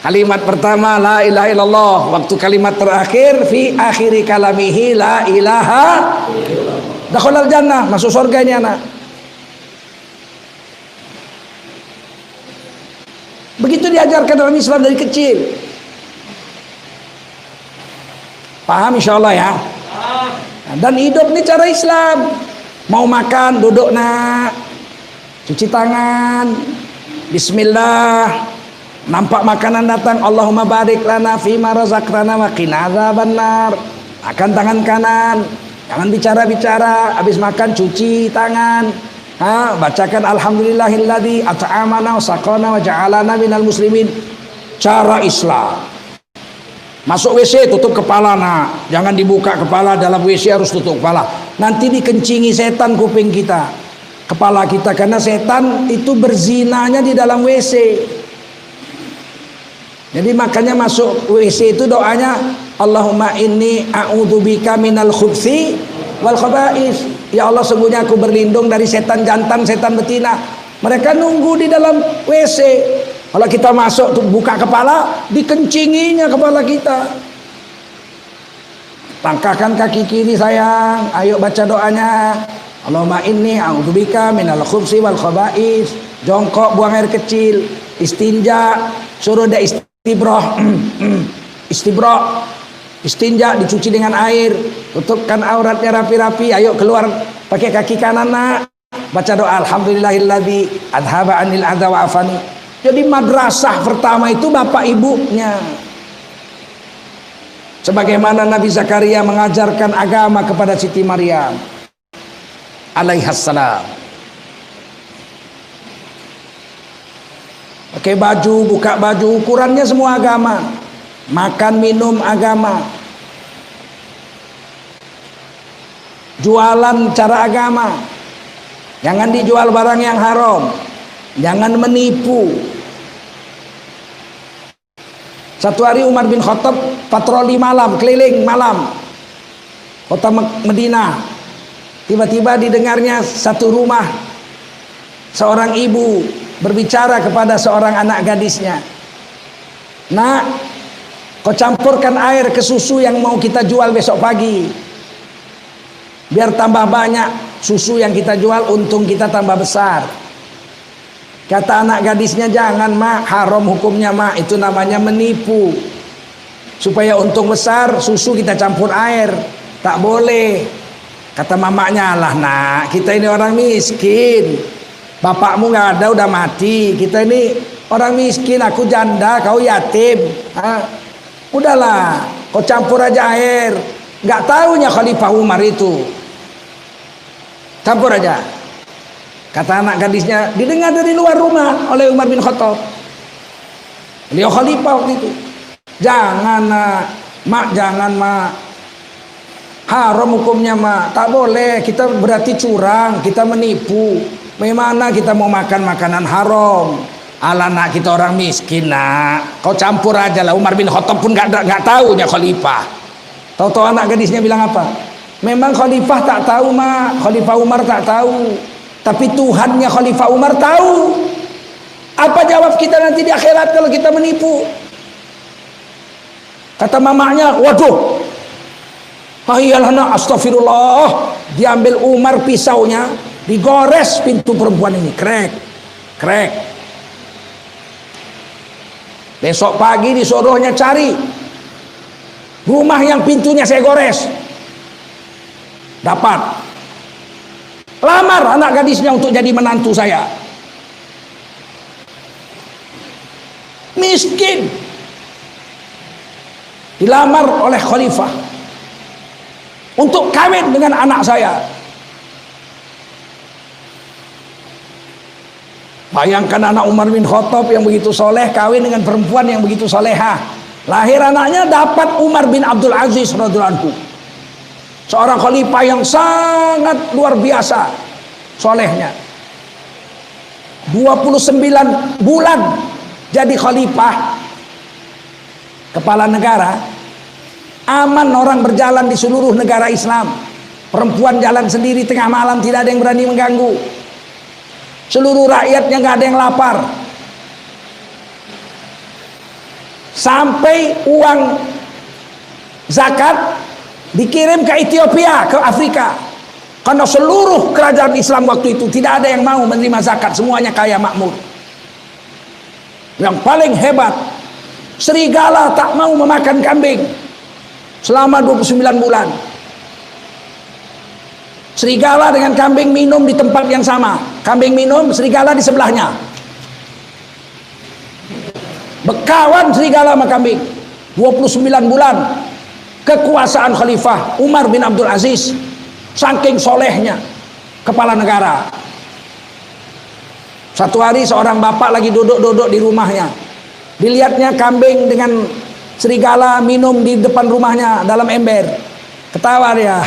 Kalimat pertama la ilaha illallah, waktu kalimat terakhir fi akhiri kalamihi la ilaha, dakhalal jannah, masuk surganya anak. Begitu diajarkan dalam Islam dari kecil. Paham insyaallah ya. Dan hidup ini cara Islam. Mau makan duduk nak, cuci tangan, bismillah. Nampak makanan datang, Allahumma barik lana fima razaqtana wa qina adzabannar. Makan tangan kanan, jangan bicara-bicara. Habis makan cuci tangan. Bacakan alhamdulillahilladzi at'amana wa saqana wa ja'alana minal muslimin. Cara Islam. Masuk WC tutup kepala nak, jangan dibuka kepala, dalam WC harus tutup kepala. Nanti dikencingi setan kuping kita, kepala kita, karena setan itu berzinanya di dalam WC. Jadi makanya masuk WC itu doanya Allahumma inni a'udzubika minal khubthi wal khaba'is. Ya Allah, sungguhnya aku berlindung dari setan jantan, setan betina. Mereka nunggu di dalam WC. Kalau kita masuk tuh buka kepala, dikencinginya kepala kita. Langkahkan kaki kiri sayang, ayo baca doanya. Allahumma inni a'udzubika minal khubthi wal khaba'is. Jongkok, buang air kecil, istinja, suruh dia istibroh. Istinja, dicuci dengan air, tutupkan auratnya rapi-rapi, ayo keluar pakai kaki kanan nak, baca doa alhamdulillahilladzi adhaba anil adza wa afani. Jadi madrasah pertama itu bapak ibunya. Sebagaimana Nabi Zakaria mengajarkan agama kepada Siti Maryam alaihassalam. Pakai baju, buka baju, ukurannya semua agama. Makan minum agama, jualan cara agama. Jangan dijual barang yang haram, jangan menipu. Satu hari Umar bin Khattab patroli malam, keliling malam kota Madinah. Tiba-tiba didengarnya satu rumah, seorang ibu berbicara kepada seorang anak gadisnya, nak, kau campurkan air ke susu yang mau kita jual besok pagi, biar tambah banyak susu yang kita jual, untung kita tambah besar. Kata anak gadisnya, jangan mak, haram hukumnya mak, itu namanya menipu. Supaya untung besar, susu kita campur air, tak boleh. Kata mamanya, lah nak, kita ini orang miskin, bapakmu gak ada, udah mati, kita ini orang miskin, aku janda, kau yatim. Udahlah, kau campur aja air. Gak taunya Khalifah Umar itu, campur aja. Kata anak gadisnya, didengar dari luar rumah oleh Umar bin Khattab. Beliau khalifah waktu itu. Jangan mak, jangan mak, haram hukumnya mak, tak boleh. Kita berarti curang, kita menipu. Bagaimana kita mau makan makanan haram? Ala nak, kita orang miskin nak, kau campur aja lah. Umar bin Khattab pun gak tahunya khalifah. Tahu-tahu anak gadisnya bilang apa? Memang khalifah tak tahu mak, Khalifah Umar tak tahu, tapi Tuhannya Khalifah Umar tahu. Apa jawab kita nanti di akhirat kalau kita menipu? Kata mamanya, waduh, iyalah nak, astagfirullah. Diambil Umar pisaunya, digores pintu perempuan ini, krek. Besok pagi disuruhnya cari rumah yang pintunya saya gores. Dapat. Lamar anak gadisnya untuk jadi menantu saya. Miskin. Dilamar oleh khalifah. untuk kawin dengan anak saya. Bayangkan anak Umar bin Khattab yang begitu soleh kawin dengan perempuan yang begitu solehah. Lahir anaknya dapat Umar bin Abdul Aziz radhiyallahu anhu. Seorang khalifah yang sangat luar biasa solehnya. 29 bulan jadi khalifah, kepala negara. Aman orang berjalan di seluruh negara Islam. Perempuan jalan sendiri tengah malam, tidak ada yang berani mengganggu. Seluruh rakyatnya nggak ada yang lapar. Sampai uang zakat dikirim ke Ethiopia, ke Afrika. Karena seluruh kerajaan Islam waktu itu tidak ada yang mau menerima zakat, semuanya kaya makmur. Yang paling hebat, serigala tak mau memakan kambing selama 29 bulan. Serigala dengan kambing minum di tempat yang sama. Kambing minum, serigala di sebelahnya. Bekawan serigala sama kambing. 29 bulan kekuasaan Khalifah Umar bin Abdul Aziz. Saking solehnya kepala negara. Satu hari seorang bapak lagi duduk-duduk di rumahnya. Dilihatnya kambing dengan serigala minum di depan rumahnya dalam ember. Ketawa dia,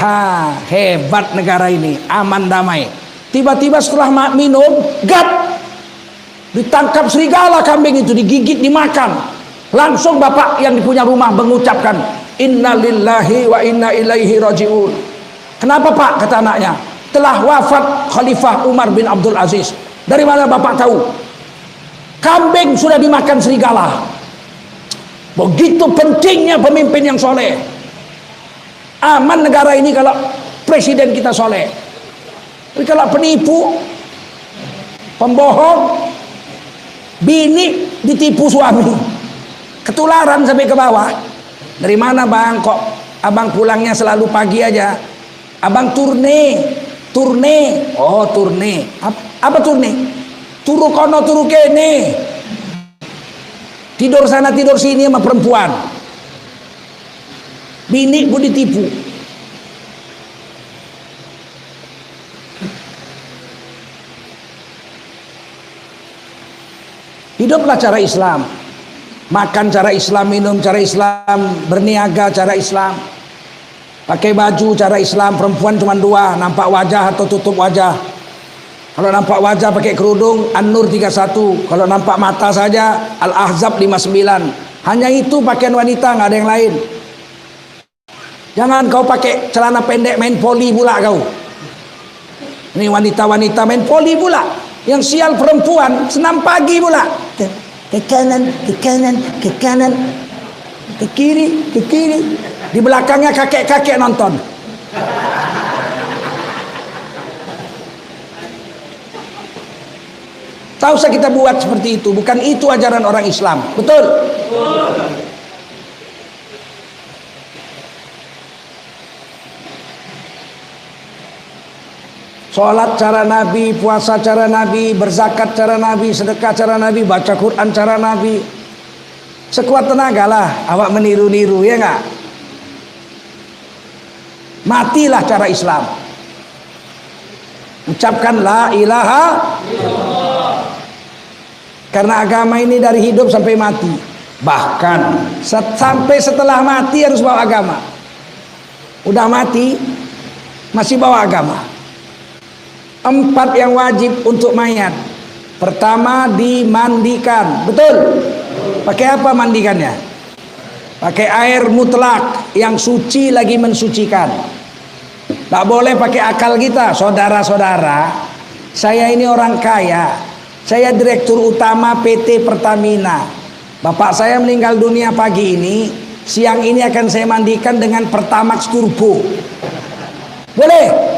hebat negara ini, aman damai. Tiba-tiba setelah minum, ditangkap serigala kambing itu, digigit, dimakan. Langsung bapak yang punya rumah mengucapkan, Innalillahi wa inna ilaihi raji'un. Kenapa pak? Kata anaknya, telah wafat Khalifah Umar bin Abdul Aziz. Dari mana bapak tahu? Kambing sudah dimakan serigala. Begitu pentingnya pemimpin yang soleh. Aman negara ini kalau presiden kita soleh. Tapi kalau penipu, pembohong, bini ditipu suami, ketularan sampai ke bawah. Dari mana bang? Kok abang pulangnya selalu pagi aja? Abang turne. Oh turne. Apa turne? Turu kono turu kene. Tidur sana tidur sini sama perempuan. Bini pun ditipu. Hiduplah cara Islam. Makan cara Islam, minum cara Islam, berniaga cara Islam. Pakai baju cara Islam. Perempuan cuma 2, nampak wajah atau tutup wajah. Kalau nampak wajah pakai kerudung An-Nur 31. Kalau nampak mata saja Al-Ahzab 59. Hanya itu pakaian wanita, nggak ada yang lain. Jangan kau pakai celana pendek main poli pula kau. Ini wanita-wanita main poli pula. Yang sial perempuan senam pagi pula. Ke kanan, ke kanan, ke kanan, ke kiri, ke kiri. Di belakangnya kakek-kakek nonton. Tak usah kita buat seperti itu. Bukan itu ajaran orang Islam. Betul? Sholat cara Nabi, puasa cara Nabi, berzakat cara Nabi, sedekah cara Nabi, baca Quran cara Nabi. Sekuat tenaga lah awak meniru-niru, ya enggak? Matilah cara Islam. Ucapkan la ilaha illallah. Karena agama ini dari hidup sampai mati. Bahkan sampai setelah mati harus bawa agama. Udah mati masih bawa agama. 4 yang wajib untuk mayat. Pertama, dimandikan. Betul? Pakai apa mandikannya? Pakai air mutlak yang suci lagi mensucikan. Tak boleh pakai akal kita. Saudara-saudara, saya ini orang kaya. Saya direktur utama PT Pertamina. Bapak saya meninggal dunia pagi ini. Siang ini akan saya mandikan dengan Pertamax Turbo. Boleh?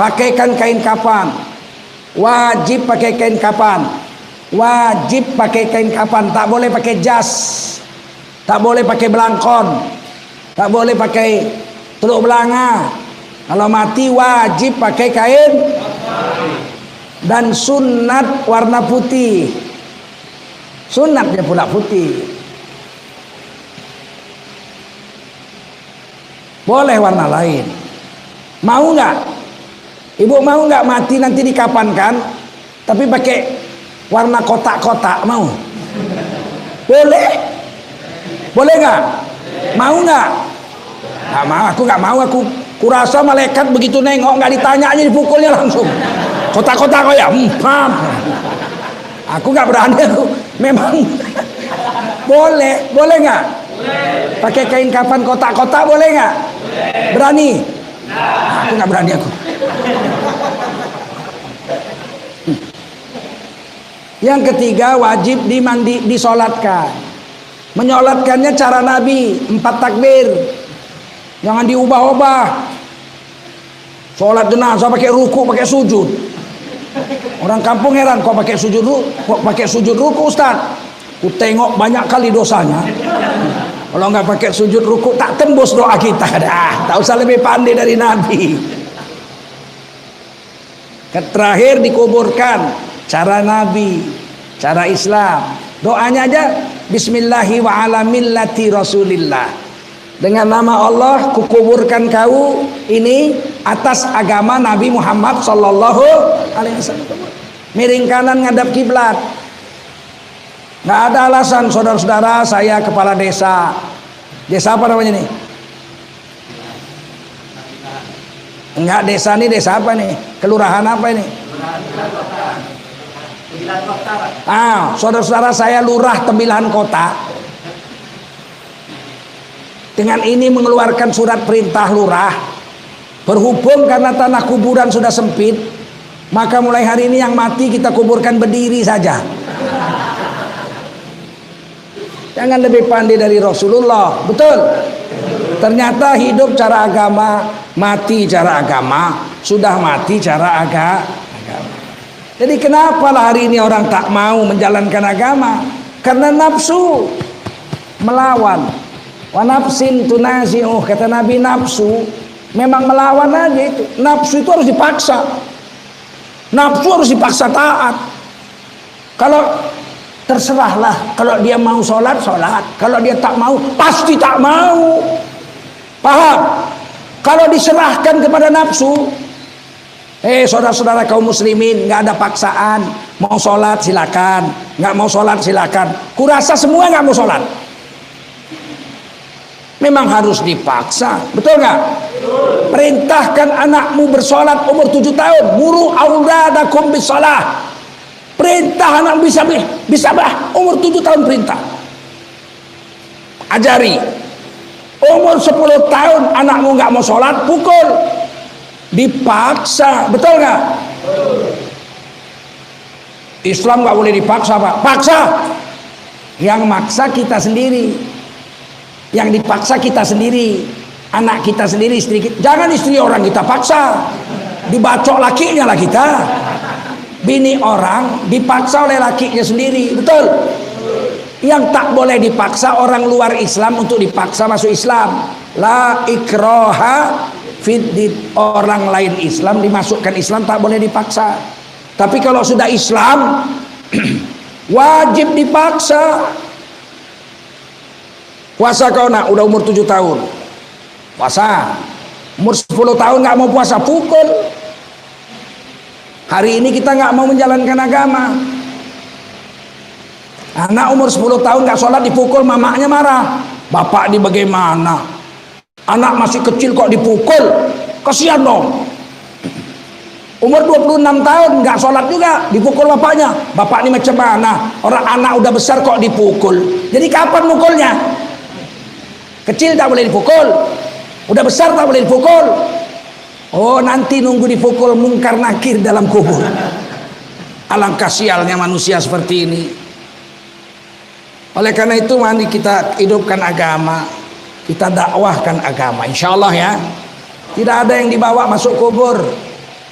Pakaikan kain kafan. Wajib pakai kain kafan. Wajib pakai kain kafan. Tak boleh pakai jas. Tak boleh pakai belangkon. Tak boleh pakai teluk belanga. Kalau mati wajib pakai kain. Dan sunat warna putih. Sunatnya pula putih. Boleh warna lain. Mau nggak? Ibu mau nggak mati nanti dikapankan, tapi pakai warna kotak-kotak? Mau? Boleh? Boleh nggak? Mau nggak? Nggak mau. Aku nggak mau. Aku kurasa malaikat begitu nengok nggak ditanya aja dipukulnya langsung. Kotak-kotak kok ya? Pam. Aku nggak berani. Aku memang boleh. Boleh nggak? Pakai kain kafan kotak-kotak boleh nggak? Berani? Aku nggak berani aku. Yang ketiga, wajib disolatkan. Menyolatkannya cara Nabi, 4 takbir. Jangan diubah-ubah. Sholat jenazah pakai ruku, pakai sujud. Orang kampung heran, kok pakai sujud ruku Ustaz? Ku tengok banyak kali dosanya. Kalau nggak pakai sujud ruku tak tembus doa kita. Tak usah lebih pandai dari Nabi. Terakhir dikuburkan cara Nabi, cara Islam. Doanya aja Bismillahi wa ala millati Rasulillah. Dengan nama Allah kukuburkan kau ini atas agama Nabi Muhammad sallallahu alaihi wasallam. Miring kanan ngadap kiblat. Nggak ada alasan, saudara-saudara, saya kepala desa. Desa apa namanya nih? Enggak, desa nih, desa apa nih? Kelurahan apa ini? Saudara-saudara, saya lurah Tembilahan Kota. Dengan ini mengeluarkan surat perintah lurah. Berhubung karena tanah kuburan sudah sempit, maka mulai hari ini yang mati kita kuburkan berdiri saja. Jangan lebih pandai dari Rasulullah. Betul? Ternyata hidup cara agama, mati cara agama, sudah mati cara agama. Jadi kenapa hari ini orang tak mau menjalankan agama? Karena nafsu melawan. Wa nafsin tunazi'uh, kata Nabi, nafsu memang melawan aja itu. Nafsu itu harus dipaksa. Nafsu harus dipaksa taat. Kalau terserahlah, kalau dia mau sholat, sholat. Kalau dia tak mau, pasti tak mau. Paham? Kalau diserahkan kepada nafsu, saudara-saudara kaum muslimin, nggak ada paksaan. Mau sholat silakan, nggak mau sholat silakan. Kurasa semua nggak mau sholat. Memang harus dipaksa, betul nggak? Perintahkan anakmu bersolat umur 7 tahun. Muru auladakum bisalah. Perintah anak bisa umur 7 tahun perintah. Ajari. Umur 10 tahun anakmu nggak mau sholat, pukul. Dipaksa, betul nggak? Islam nggak boleh dipaksa, Pak. Paksa. Yang maksa kita sendiri. Yang dipaksa kita sendiri. Anak kita sendiri, istri kita. Jangan istri orang kita paksa. Dibacok lakinya lah kita. Bini orang dipaksa oleh lakinya sendiri. Betul? Yang tak boleh dipaksa orang luar Islam untuk dipaksa masuk Islam. La ikraha fiddin. Orang lain Islam dimasukkan Islam tak boleh dipaksa. Tapi kalau sudah Islam wajib dipaksa. Puasa kau nak, udah umur 7 tahun. Puasa. Umur 10 tahun nggak mau puasa, pukul. Hari ini kita nggak mau menjalankan agama. Anak umur 10 tahun nggak sholat dipukul, mamanya marah. Bapak di bagaimana? Anak masih kecil kok dipukul, kasihan dong. Umur 26 tahun nggak sholat juga, dipukul bapaknya. Bapak ini macam mana? Orang anak udah besar kok dipukul. Jadi kapan mukulnya? Kecil tak boleh dipukul, udah besar tak boleh dipukul. Oh, nanti nunggu dipukul mungkar nakir dalam kubur. Alangkah sialnya manusia seperti ini. Oleh karena itu mari kita hidupkan agama, kita dakwahkan agama, insya Allah ya. Tidak ada yang dibawa masuk kubur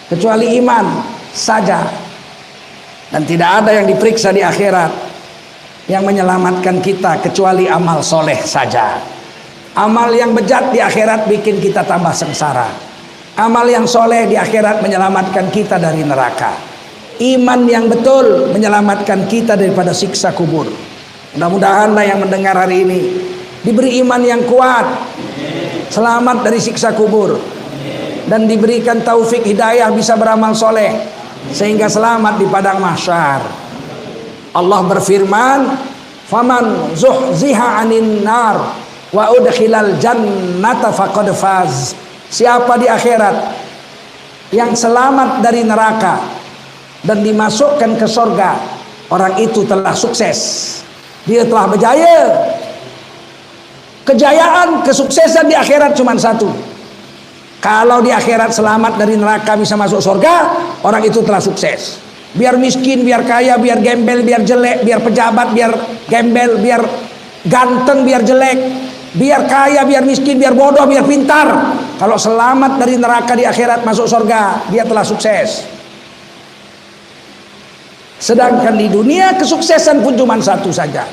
kecuali iman saja. Dan tidak ada yang diperiksa di akhirat yang menyelamatkan kita kecuali amal soleh saja. Amal yang bejat di akhirat bikin kita tambah sengsara. Amal yang soleh di akhirat menyelamatkan kita dari neraka. Iman yang betul menyelamatkan kita daripada siksa kubur. Mudah-mudahanlah yang mendengar hari ini diberi iman yang kuat, selamat dari siksa kubur, dan diberikan taufik hidayah bisa beramal soleh sehingga selamat di padang mahsyar. Allah berfirman, faman zuhziha 'anil nar wa udkhilal jannata faqad faz. Siapa di akhirat yang selamat dari neraka dan dimasukkan ke surga, orang itu telah sukses. Dia telah berjaya. Kejayaan, kesuksesan di akhirat cuma satu. Kalau di akhirat selamat dari neraka bisa masuk surga, orang itu telah sukses. Biar miskin, biar kaya, biar gembel, biar jelek, biar pejabat, biar gembel, biar ganteng, biar jelek, biar kaya, biar miskin, biar bodoh, biar pintar. Kalau selamat dari neraka di akhirat masuk surga, dia telah sukses. Sedangkan di dunia kesuksesan pun cuma satu saja.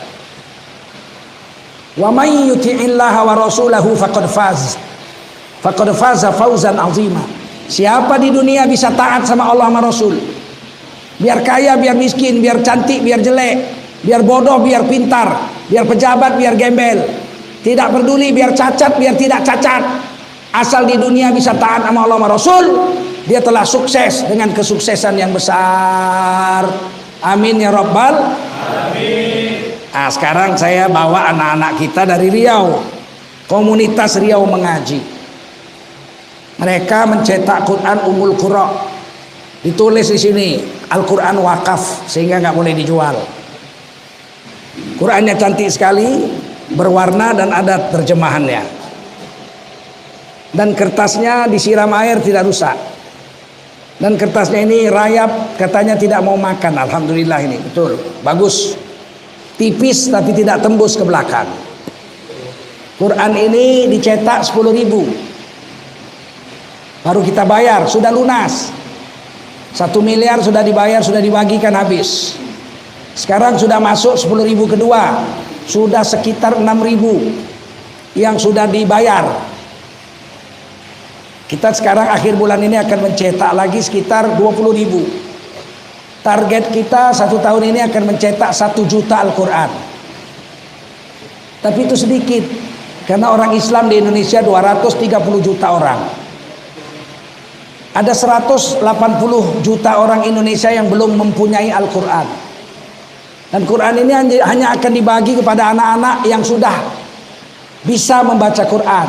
Wa may yuti'illaha wa rasulahu faqad faza fauzan azima. Siapa di dunia bisa taat sama Allah sama Rasul, biar kaya, biar miskin, biar cantik, biar jelek, biar bodoh, biar pintar, biar pejabat, biar gembel, tidak peduli biar cacat, biar tidak cacat, asal di dunia bisa taat sama Allah sama Rasul, dia telah sukses dengan kesuksesan yang besar. Amin ya Rabbal. Amin. Nah, sekarang saya bawa anak-anak kita dari Riau, komunitas Riau Mengaji. Mereka mencetak Quran Ummul Qura. Ditulis di sini Al-Quran wakaf sehingga nggak boleh dijual. Qurannya cantik sekali, berwarna dan ada terjemahannya. Dan kertasnya disiram air tidak rusak. Dan kertasnya ini rayap, katanya tidak mau makan. Alhamdulillah ini betul, bagus. Tipis tapi tidak tembus ke belakang. Quran ini dicetak 10.000. Baru kita bayar, sudah lunas. 1 miliar sudah dibayar, sudah dibagikan habis. Sekarang sudah masuk 10.000 kedua, sudah sekitar 6.000 yang sudah dibayar. Kita sekarang akhir bulan ini akan mencetak lagi sekitar 20.000. Target kita 1 tahun ini akan mencetak 1 juta Al-Quran. Tapi itu sedikit, karena orang Islam di Indonesia 230 juta orang. Ada 180 juta orang Indonesia yang belum mempunyai Al-Quran. Dan Quran ini hanya akan dibagi kepada anak-anak yang sudah bisa membaca Quran.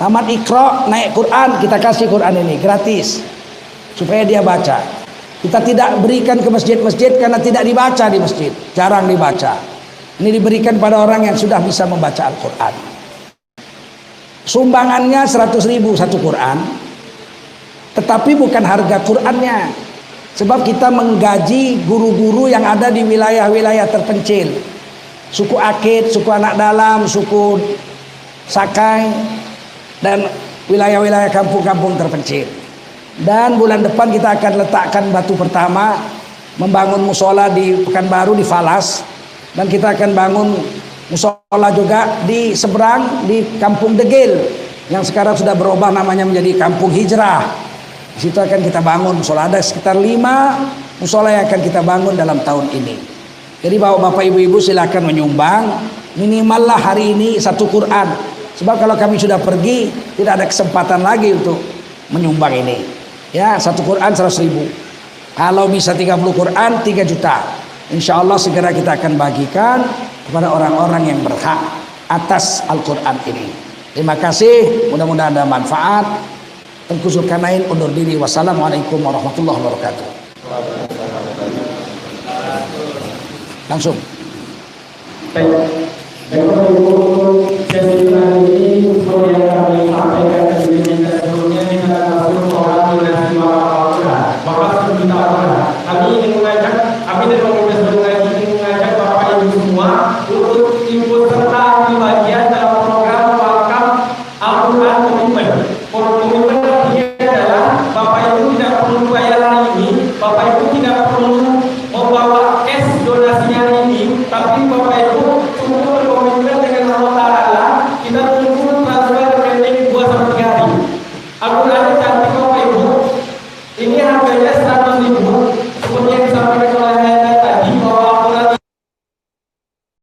Tamat Iqra, naik Quran, kita kasih Quran ini gratis supaya dia baca. Kita tidak berikan ke masjid-masjid karena tidak dibaca di masjid, jarang dibaca. Ini diberikan pada orang yang sudah bisa membaca Al-Quran. Sumbangannya 100.000 satu Quran, tetapi bukan harga Qurannya. Sebab kita menggaji guru-guru yang ada di wilayah-wilayah terpencil, suku Akit, suku Anak Dalam, suku Sakai, dan wilayah-wilayah kampung-kampung terpencil. Dan bulan depan kita akan letakkan batu pertama, membangun musola di Pekanbaru di Falas, dan kita akan bangun musola juga di seberang di Kampung Degil yang sekarang sudah berubah namanya menjadi Kampung Hijrah. Di situ akan kita bangun musola. Ada sekitar 5 musola yang akan kita bangun dalam tahun ini. Jadi bapak ibu-ibu silakan menyumbang minimal lah hari ini 1 Quran. Sebab kalau kami sudah pergi tidak ada kesempatan lagi untuk menyumbang ini. Ya, 1 Quran 100.000. Kalau bisa 30 Quran 3 juta. Insya Allah segera kita akan bagikan kepada orang-orang yang berhak atas Al-Quran ini. Terima kasih, mudah-mudahan ada manfaat. Tengku Zulkarnain undur diri. Wassalamualaikum warahmatullahi wabarakatuh. Langsung. Kami ingin mengajak, kami ingin